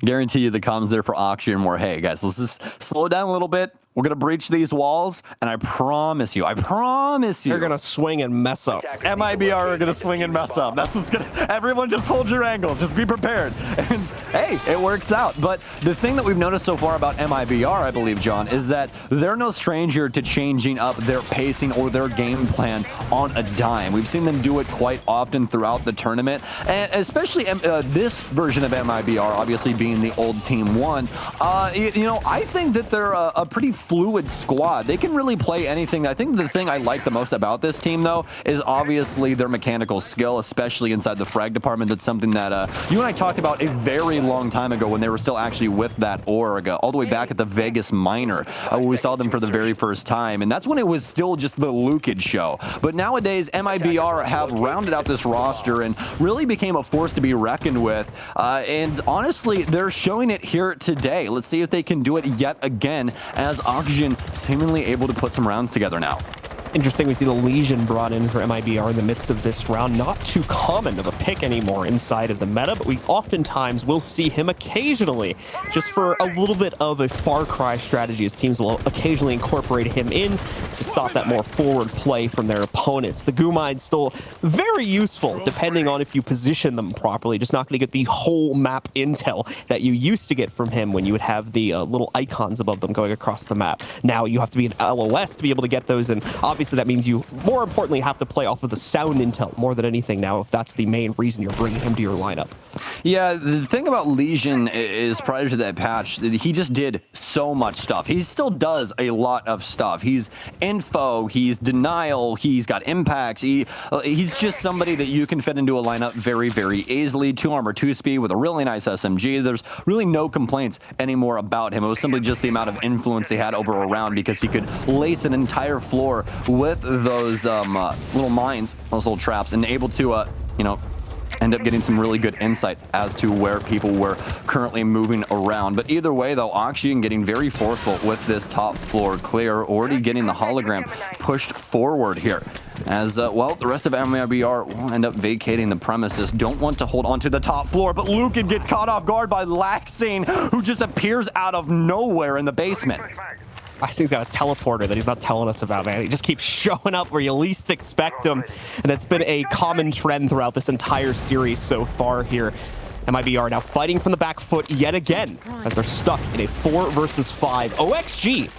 A: Guarantee you the comms there for Auction were, hey guys, let's just slow down a little bit. We're going to breach these walls, and I promise you,
B: they're going to swing and mess up.
A: MIBR are going to swing and mess up. That's what's going to, everyone just hold your angles. Just be prepared. And hey, it works out. But the thing that we've noticed so far about MIBR, I believe, John, is that they're no stranger to changing up their pacing or their game plan on a dime. We've seen them do it quite often throughout the tournament, and especially this version of MIBR, obviously being the old Team 1. I think that they're a pretty fluid squad. They can really play anything. I think the thing I like the most about this team, though, is obviously their mechanical skill, especially inside the frag department. That's something that you and I talked about a very long time ago when they were still actually with that org, all the way back at the Vegas Minor, when we saw them for the very first time. And that's when it was still just the Lukid show. But nowadays, MIBR have rounded out this roster and really became a force to be reckoned with. And honestly, they're showing it here today. Let's see if they can do it yet again, as Oxygen seemingly able to put some rounds together now.
B: Interesting, we see the Legion brought in for MIBR in the midst of this round. Not too common of a pick anymore inside of the meta, but we oftentimes will see him occasionally, just for a little bit of a Far Cry strategy, as teams will occasionally incorporate him in to stop that more forward play from their opponents. The Gumine's still very useful, depending on if you position them properly. Just not going to get the whole map intel that you used to get from him when you would have the little icons above them going across the map. Now you have to be an LOS to be able to get those, and obviously that means you, more importantly, have to play off of the sound intel more than anything now, if that's the main reason you're bringing him to your lineup.
A: Yeah, the thing about Legion is prior to that patch, he just did so much stuff. He still does a lot of stuff. He's info, he's denial, he's got impacts. He's just somebody that you can fit into a lineup very, very easily. 2 armor, 2 speed with a really nice SMG. There's really no complaints anymore about him. It was simply just the amount of influence he had over a round because he could lace an entire floor with those little mines, those little traps, and able to, you know, end up getting some really good insight as to where people were currently moving around. But either way, though, Oxygen getting very forceful with this top floor clear, already getting the hologram pushed forward here. As, well, the rest of MIBR will end up vacating the premises. Don't want to hold on to the top floor, but Lucan gets caught off guard by Laxing, who just appears out of nowhere in the basement.
B: He's got a teleporter that he's not telling us about, man. He just keeps showing up where you least expect him, and it's been a common trend throughout this entire series so far here. MIBR now fighting from the back foot yet again as they're stuck in a 4 versus 5. OXG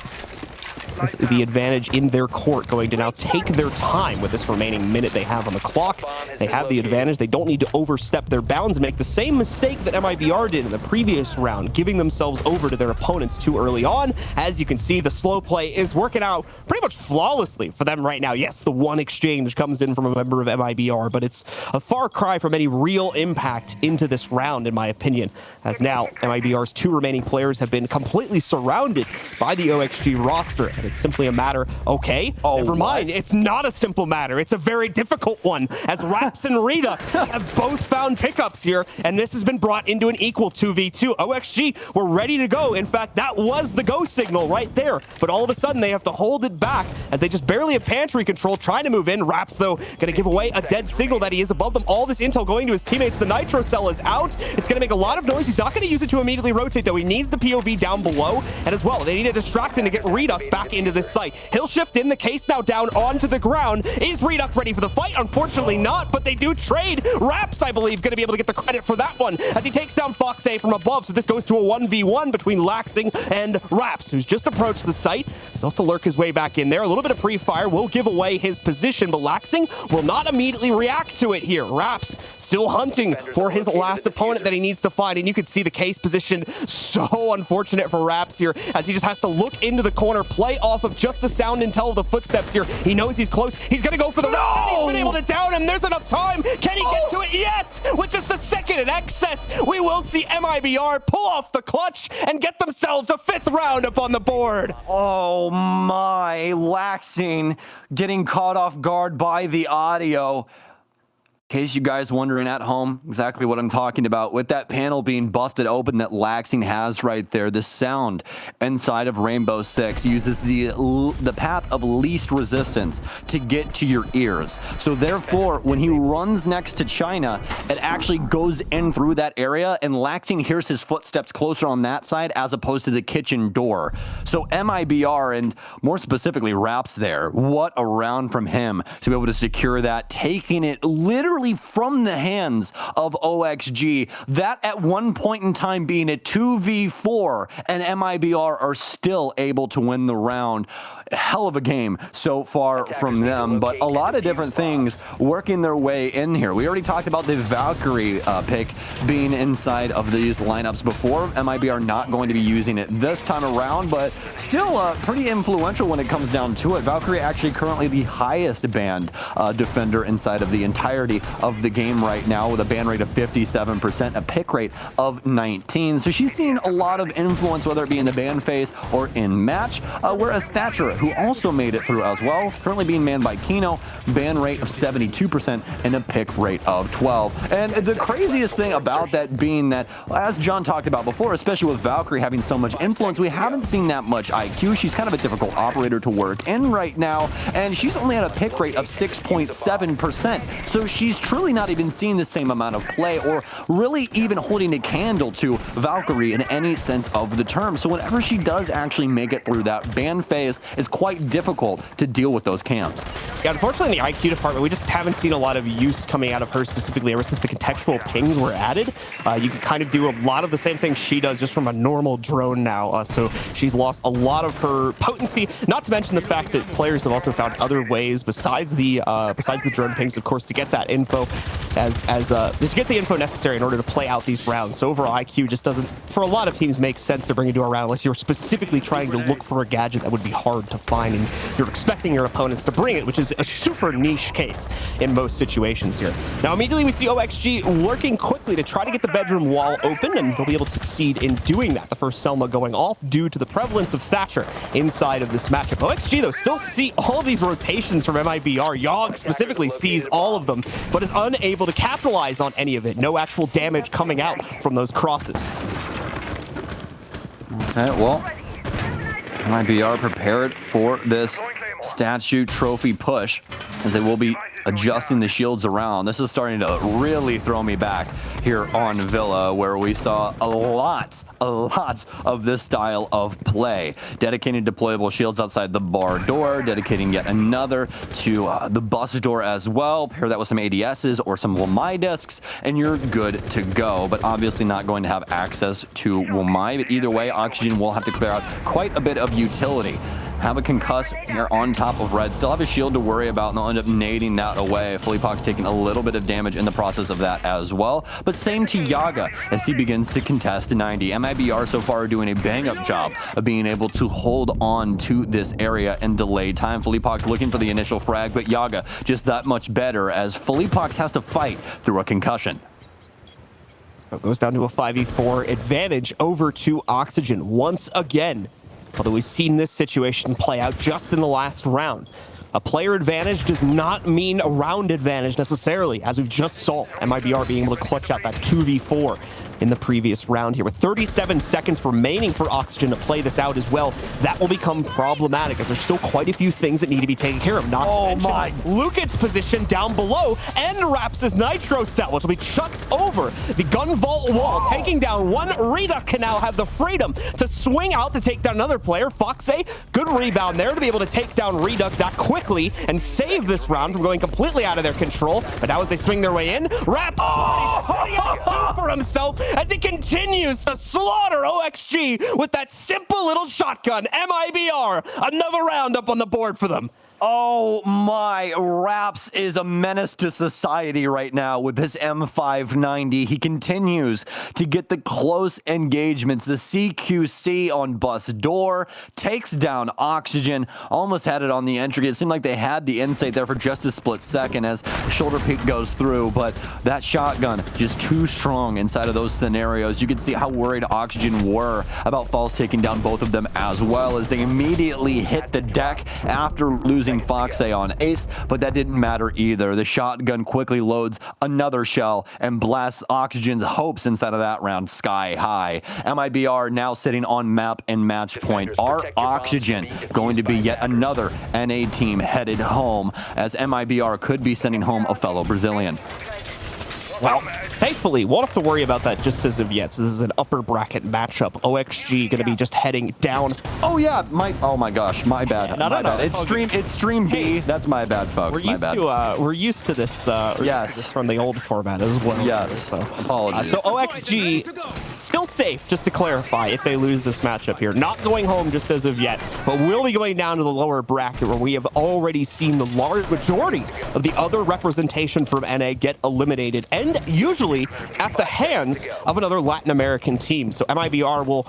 B: with the advantage in their court, going to now take their time with this remaining minute they have on the clock. They have the advantage. They don't need to overstep their bounds and make the same mistake that MIBR did in the previous round, giving themselves over to their opponents too early on. As you can see, the slow play is working out pretty much flawlessly for them right now. Yes, the one exchange comes in from a member of MIBR, but it's a far cry from any real impact into this round, in my opinion, as now MIBR's 2 remaining players have been completely surrounded by the OXG roster. It's simply a matter, okay, never mind. It's not a simple matter. It's a very difficult one, as Raps and Rita have both found pickups here, and this has been brought into an equal 2v2. OXG were ready to go. In fact, that was the go signal right there, but all of a sudden they have to hold it back as they just barely have pantry control, trying to move in. Raps, though, going to give away a dead signal that he is above them. All this intel going to his teammates. The Nitro Cell is out. It's going to make a lot of noise. He's not going to use it to immediately rotate, though. He needs the POV down below, and as well, they need to distract him to get Rita back into this site. He'll shift in, the case now down onto the ground. Is Reduck ready for the fight? Unfortunately not, but they do trade. Raps, I believe, going to be able to get the credit for that one as he takes down Fox A from above. So this goes to a 1v1 between Laxing and Raps, who's just approached the site. Still has to lurk his way back in there. A little bit of pre-fire will give away his position, but Laxing will not immediately react to it here. Raps still hunting for his last opponent that he needs to find, and you can see the case position. So unfortunate for Raps here, as he just has to look into the corner, play off of just the sound intel of the footsteps here. He knows he's close. He's going to go for the run. He's been able to down him. There's enough time. Can he get to it? Yes! With just a second in excess, we will see MIBR pull off the clutch and get themselves a 5th round up on the board.
A: Oh my, Laxing getting caught off guard by the audio. In case you guys wondering at home exactly what I'm talking about, with that panel being busted open that Laxing has right there, the sound inside of Rainbow Six uses the path of least resistance to get to your ears. So therefore, when he runs next to China, it actually goes in through that area, and Laxing hears his footsteps closer on that side as opposed to the kitchen door. So MIBR, and more specifically Raps there, what a round from him to be able to secure that, taking it literally from the hands of OXG. That at one point in time being a 2v4, and MIBR are still able to win the round. Hell of a game so far from them, but a lot of different things working their way in here. We already talked about the Valkyrie pick being inside of these lineups before. MIBR not going to be using it this time around, but still pretty influential when it comes down to it. Valkyrie actually currently the highest banned defender inside of the entirety of the game right now, with a ban rate of 57%, a pick rate of 19. So she's seen a lot of influence, whether it be in the ban phase or in match, whereas Thatcher, who also made it through as well, currently being manned by Kino, ban rate of 72% and a pick rate of 12. And the craziest thing about that being that, as John talked about before, especially with Valkyrie having so much influence, we haven't seen that much IQ. She's kind of a difficult operator to work in right now, and she's only at a pick rate of 6.7%. So she's truly not even seeing the same amount of play or really even holding a candle to Valkyrie in any sense of the term. So whenever she does actually make it through that ban phase, it's quite difficult to deal with those camps.
B: Yeah, unfortunately, in the IQ department, we just haven't seen a lot of use coming out of her specifically ever since the contextual pings were added. You can kind of do a lot of the same things she does just from a normal drone now. So she's lost a lot of her potency, not to mention the fact that players have also found other ways besides the drone pings, of course, to get that info. to get the info necessary in order to play out these rounds. So overall IQ just doesn't, for a lot of teams, make sense to bring into a round unless you're specifically trying to look for a gadget that would be hard to find and you're expecting your opponents to bring it, which is a super niche case in most situations here. Now immediately we see OXG working quickly to try to get the bedroom wall open, and they'll be able to succeed in doing that. The first Selma going off due to the prevalence of Thatcher inside of this matchup. OXG though still see all of these rotations from MIBR. Yogg specifically sees all of them, but is unable to capitalize on any of it. No actual damage coming out from those crosses.
A: Okay, well, MIBR prepared for this statue trophy push as they will be adjusting the shields around. This is starting to really throw me back here on Villa, where we saw a lot of this style of play. Dedicating deployable shields outside the bar door, dedicating yet another to the bus door as well. Pair that with some ADSs or some Wamai discs, and you're good to go. But obviously not going to have access to Wamai. But either way, Oxygen will have to clear out quite a bit of utility. Have a concuss here on top of Red. Still have a shield to worry about, and they'll end up nading that away. Philippak's taking a little bit of damage in the process of that as well. But same to Yaga as he begins to contest to 90. MIBR so far are doing a bang-up job of being able to hold on to this area and delay time. Philippak's looking for the initial frag, but Yaga just that much better as Philippak's has to fight through a concussion.
B: It goes down to a 5v4 advantage over to Oxygen once again. Although we've seen this situation play out just in the last round. A player advantage does not mean a round advantage necessarily, as we've just saw MIBR being able to clutch out that 2v4 in the previous round here. With 37 seconds remaining for Oxygen to play this out as well, that will become problematic as there's still quite a few things that need to be taken care of. Not to mention Lucas' position down below and Raps' Nitro cell, which will be chucked over the gun vault wall, taking down one. Reduct can now have the freedom to swing out to take down another player. Foxe, good rebound there to be able to take down Reduct that quickly and save this round from going completely out of their control. But now as they swing their way in, Raps putting out two for himself as he continues to slaughter OXG with that simple little shotgun. MIBR, another round up on the board for them.
A: Oh my, Raps is a menace to society right now with this M590. He continues to get the close engagements. The CQC on bus door takes down Oxygen. Almost had it on the entry. It seemed like they had the insight there for just a split second as shoulder peek goes through, but that shotgun just too strong inside of those scenarios. You can see how worried Oxygen were about False taking down both of them, as well as they immediately hit the deck after losing Foxe on Ace, but that didn't matter either. The shotgun quickly loads another shell and blasts Oxygen's hopes inside of that round sky high. MIBR now sitting on map and match point. Are Oxygen going to be yet another NA team headed home, as MIBR could be sending home a fellow Brazilian?
B: Well, thankfully, won't have to worry about that just as of yet. So this is an upper bracket matchup. OXG going to be just heading down.
A: Oh yeah, oh my gosh, my bad.
B: No,
A: my bad. It's stream B. That's my bad, folks. My bad.
B: We're used to this.
A: Yes.
B: From the old format as well.
A: Yes.
B: So,
A: apologies.
B: So OXG still safe, just to clarify, if they lose this matchup here. Not going home just as of yet, but will be going down to the lower bracket where we have already seen the large majority of the other representation from NA get eliminated, and usually at the hands of another Latin American team. So MIBR will,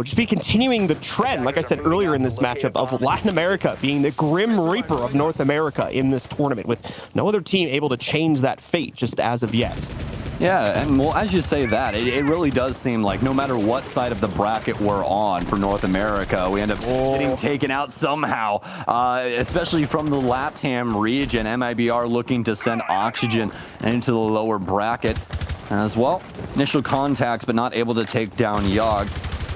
B: just be continuing the trend, like I said earlier in this matchup, of Latin America being the Grim Reaper of North America in this tournament, with no other team able to change that fate just as of yet.
A: Yeah, and well, as you say that, it really does seem like no matter what side of the bracket we're on for North America, we end up getting taken out somehow, especially from the LATAM region. MIBR looking to send Oxygen into the lower bracket as well. Initial contacts, but not able to take down Yogg.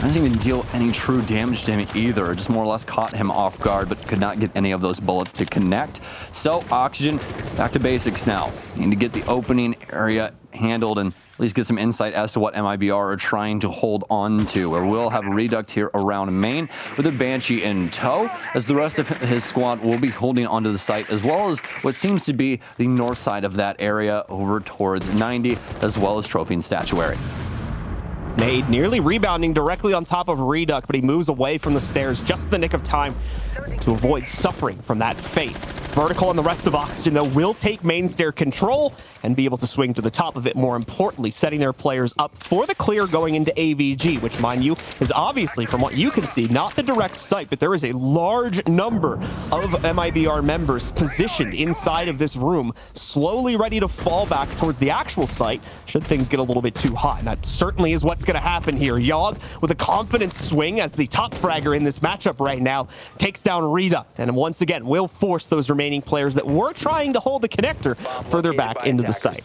A: Doesn't even deal any true damage to him either. Just more or less caught him off guard, but could not get any of those bullets to connect. So Oxygen, back to basics now. Need to get the opening area handled and at least get some insight as to what MIBR are trying to hold on to. Or we'll have Reduct here around main with a Banshee in tow, as the rest of his squad will be holding onto the site, as well as what seems to be the north side of that area over towards 90, as well as Trophy and Statuary.
B: Nade nearly rebounding directly on top of Reduct, but he moves away from the stairs just in the nick of time to avoid suffering from that fate. Vertical and the rest of Oxygen, though, will take main stair control and be able to swing to the top of it, more importantly, setting their players up for the clear going into AVG, which, mind you, is obviously, from what you can see, not the direct site, but there is a large number of MIBR members positioned inside of this room, slowly ready to fall back towards the actual site should things get a little bit too hot. And that certainly is what's going to happen here. Yogg, with a confident swing as the top fragger in this matchup right now, takes down Reduct, and once again will force those remaining players that were trying to hold the connector further back into the site.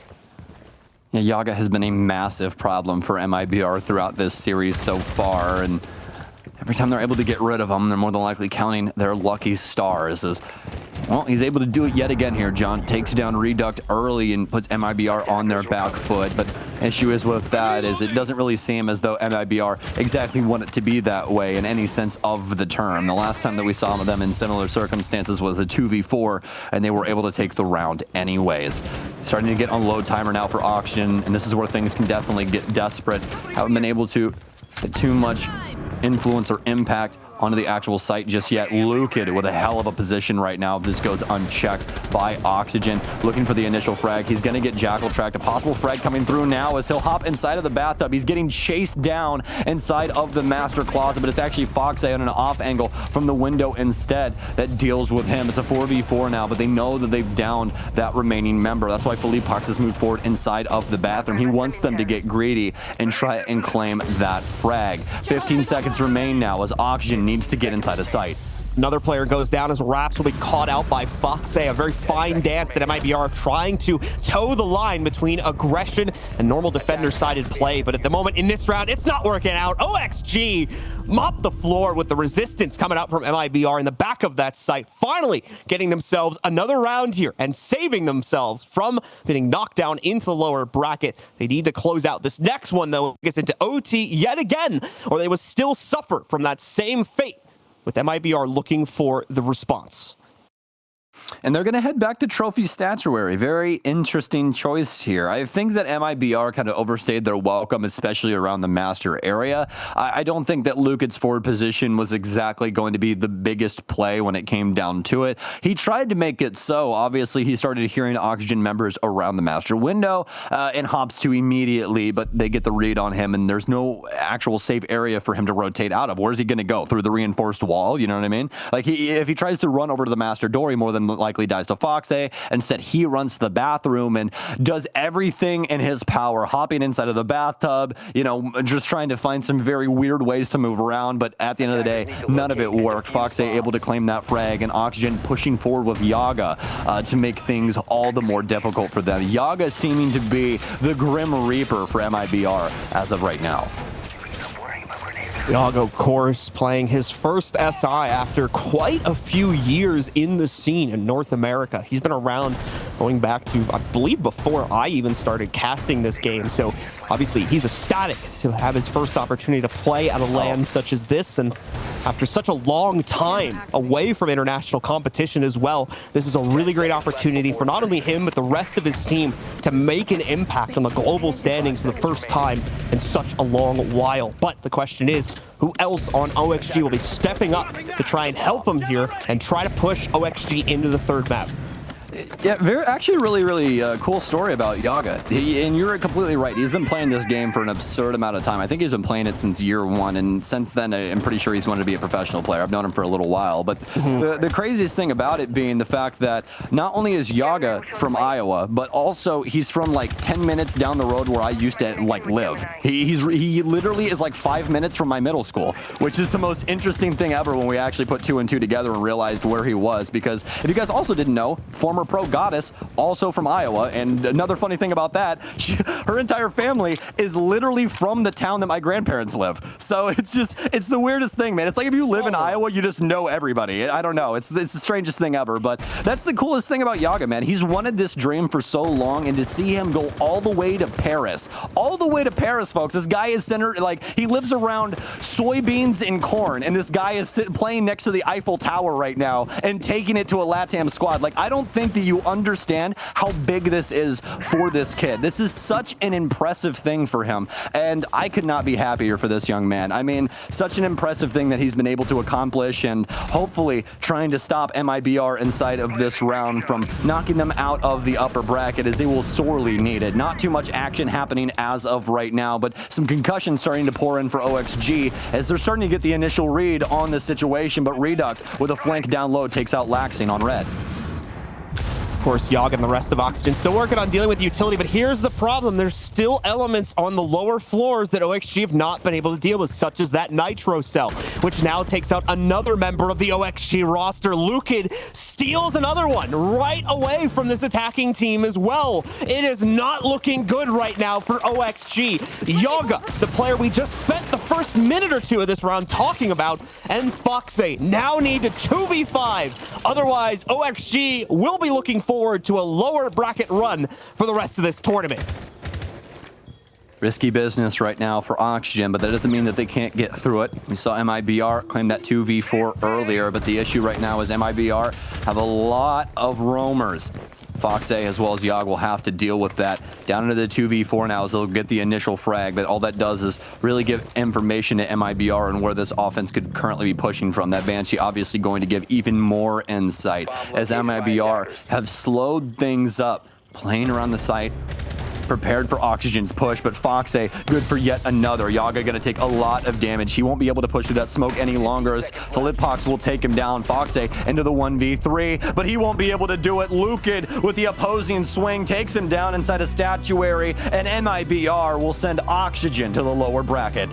A: Yeah, Yaga has been a massive problem for MIBR throughout this series so far, and every time they're able to get rid of him, they're more than likely counting their lucky stars. As well, he's able to do it yet again here. John takes down Reduct early and puts MIBR on their back foot, but issue is with that is it doesn't really seem as though MIBR exactly want it to be that way in any sense of the term. The last time that we saw them in similar circumstances was a 2v4, and they were able to take the round anyways. Starting to get on low timer now for Oxygen, and this is where things can definitely get desperate. Haven't been able to get too much influence or impact onto the actual site just yet. Lukid with a hell of a position right now. This goes unchecked by Oxygen. Looking for the initial frag. He's going to get Jackal tracked. A possible frag coming through now as he'll hop inside of the bathtub. He's getting chased down inside of the master closet, but it's actually Foxay on an off angle from the window instead that deals with him. It's a 4v4 now, but they know that they've downed that remaining member. That's why Philippe Pox has moved forward inside of the bathroom. He wants them to get greedy and try and claim that frag. 15 seconds remain now as Oxygen needs to get inside a site.
B: Another player goes down as Raps will be caught out by Foxay. A very fine dance that MIBR trying to toe the line between aggression and normal defender-sided play. But at the moment in this round, it's not working out. OXG mop the floor with the resistance coming out from MIBR in the back of that site. Finally getting themselves another round here and saving themselves from getting knocked down into the lower bracket. They need to close out this next one, though. Gets into OT yet again, or they will still suffer from that same fate, with MIBR looking for the response.
A: And they're going to head back to Trophy Statuary. Very interesting choice here. I think that MIBR kind of overstayed their welcome, especially around the master area. I don't think that Lukid's forward position was exactly going to be the biggest play when it came down to it. He tried to make it so. Obviously, he started hearing Oxygen members around the master window and hops to immediately, but they get the read on him, and there's no actual safe area for him to rotate out of. Where's he going to go? Through the reinforced wall? You know what I mean? Like, if he tries to run over to the master door, he more than likely dies to Foxay. Instead, he runs to the bathroom and does everything in his power, hopping inside of the bathtub, you know, just trying to find some very weird ways to move around. But at the end of the day, none of it worked. Foxay able to claim that frag, and Oxygen pushing forward with Yaga to make things all the more difficult for them. Yaga seeming to be the Grim Reaper for MIBR as of right now.
B: Yogg, of course, playing his first SI after quite a few years in the scene in North America. He's been around going back to, I believe, before I even started casting this game. So obviously he's ecstatic to have his first opportunity to play at a LAN such as this. And after such a long time away from international competition as well, this is a really great opportunity for not only him, but the rest of his team to make an impact on the global standings for the first time in such a long while. But the question is, who else on OXG will be stepping up to try and help him here and try to push OXG into the third map?
A: Yeah, actually really cool story about Yaga. And you're completely right. He's been playing this game for an absurd amount of time. I think he's been playing it since year one, and since then I'm pretty sure he's wanted to be a professional player. I've known him for a little while. But the craziest thing about it being the fact that not only is Yaga from Iowa, but also he's from like 10 minutes down the road where I used to like live. He literally is like 5 minutes from my middle school, which is the most interesting thing ever when we actually put 2 and 2 together and realized where he was. Because if you guys also didn't know, former pro goddess, also from Iowa, and another funny thing about that, her entire family is literally from the town that my grandparents live. So it's the weirdest thing, man. It's like if you live in Iowa, you just know everybody. I don't know. It's the strangest thing ever, but that's the coolest thing about Yaga, man. He's wanted this dream for so long, and to see him go all the way to Paris, folks. This guy is centered, like, he lives around soybeans and corn, and this guy is playing next to the Eiffel Tower right now and taking it to a LATAM squad. Like, I don't think think that you understand how big this is for this kid. This is such an impressive thing for him, and I could not be happier for this young man. I mean, such an impressive thing that he's been able to accomplish, and hopefully trying to stop MIBR inside of this round from knocking them out of the upper bracket, as they will sorely need it. Not too much action happening as of right now, but some concussion starting to pour in for OXG as they're starting to get the initial read on the situation, but Reduct with a flank down low takes out Laxing on red.
B: Of course, Yogg and the rest of Oxygen still working on dealing with the utility, but here's the problem. There's still elements on the lower floors that OXG have not been able to deal with, such as that Nitro Cell, which now takes out another member of the OXG roster. Lukid steals another one right away from this attacking team as well. It is not looking good right now for OXG. Yogg, the player we just spent the first minute or two of this round talking about, and Foxy now need to 2v5. Otherwise, OXG will be looking forward to a lower bracket run for the rest of this tournament.
A: Risky business right now for Oxygen, but that doesn't mean that they can't get through it. We saw MIBR claim that 2v4 earlier, but the issue right now is MIBR have a lot of roamers. Foxy as well as Yogg will have to deal with that. Down into the 2v4 now as they'll get the initial frag, but all that does is really give information to MIBR on where this offense could currently be pushing from. That Banshee obviously going to give even more insight as MIBR have slowed things up, playing around the site, prepared for Oxygen's push, but Foxy good for yet another. Yaga gonna take a lot of damage. He won't be able to push through that smoke any longer as Philippox will take him down. Foxy into the 1v3, but he won't be able to do it. Lukid with the opposing swing takes him down inside a statuary, and MIBR will send Oxygen to the lower bracket.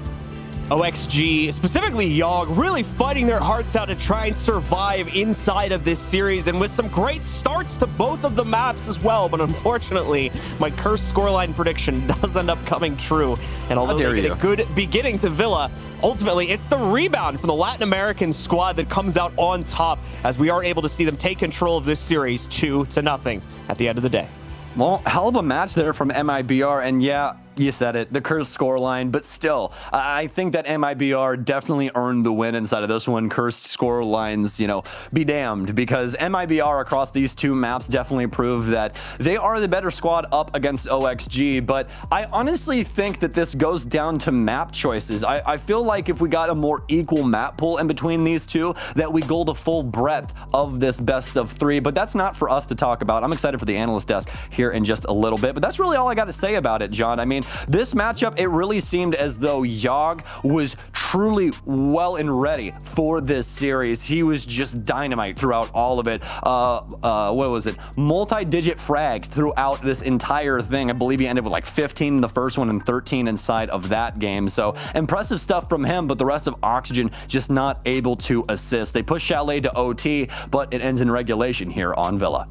B: OXG, specifically Yogg, really fighting their hearts out to try and survive inside of this series, and with some great starts to both of the maps as well, but unfortunately, my cursed scoreline prediction does end up coming true, and although they get a good beginning to Villa, ultimately, it's the rebound from the Latin American squad that comes out on top, as we are able to see them take control of this series 2-0 at the end of the day.
A: Well, hell of a match there from MIBR, and yeah, you said it, the cursed scoreline, but still, I think that MIBR definitely earned the win inside of this one. Cursed scorelines, you know, be damned, because MIBR across these two maps definitely proved that they are the better squad up against OXG, but I honestly think that this goes down to map choices. I feel like if we got a more equal map pool in between these two, that we go the full breadth of this best of three, but that's not for us to talk about. I'm excited for the analyst desk here in just a little bit, but that's really all I got to say about it, John. I mean, this matchup, it really seemed as though Yogg was truly well and ready for this series. He was just dynamite throughout all of it. What was it? Multi-digit frags throughout this entire thing. I believe he ended with like 15 in the first one and 13 inside of that game. So impressive stuff from him, but the rest of Oxygen just not able to assist. They push Chalet to OT, but it ends in regulation here on Villa.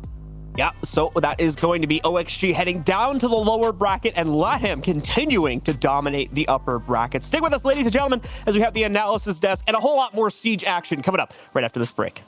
B: Yeah, so that is going to be OXG heading down to the lower bracket and LATAM continuing to dominate the upper bracket. Stick with us, ladies and gentlemen, as we have the analysis desk and a whole lot more Siege action coming up right after this break.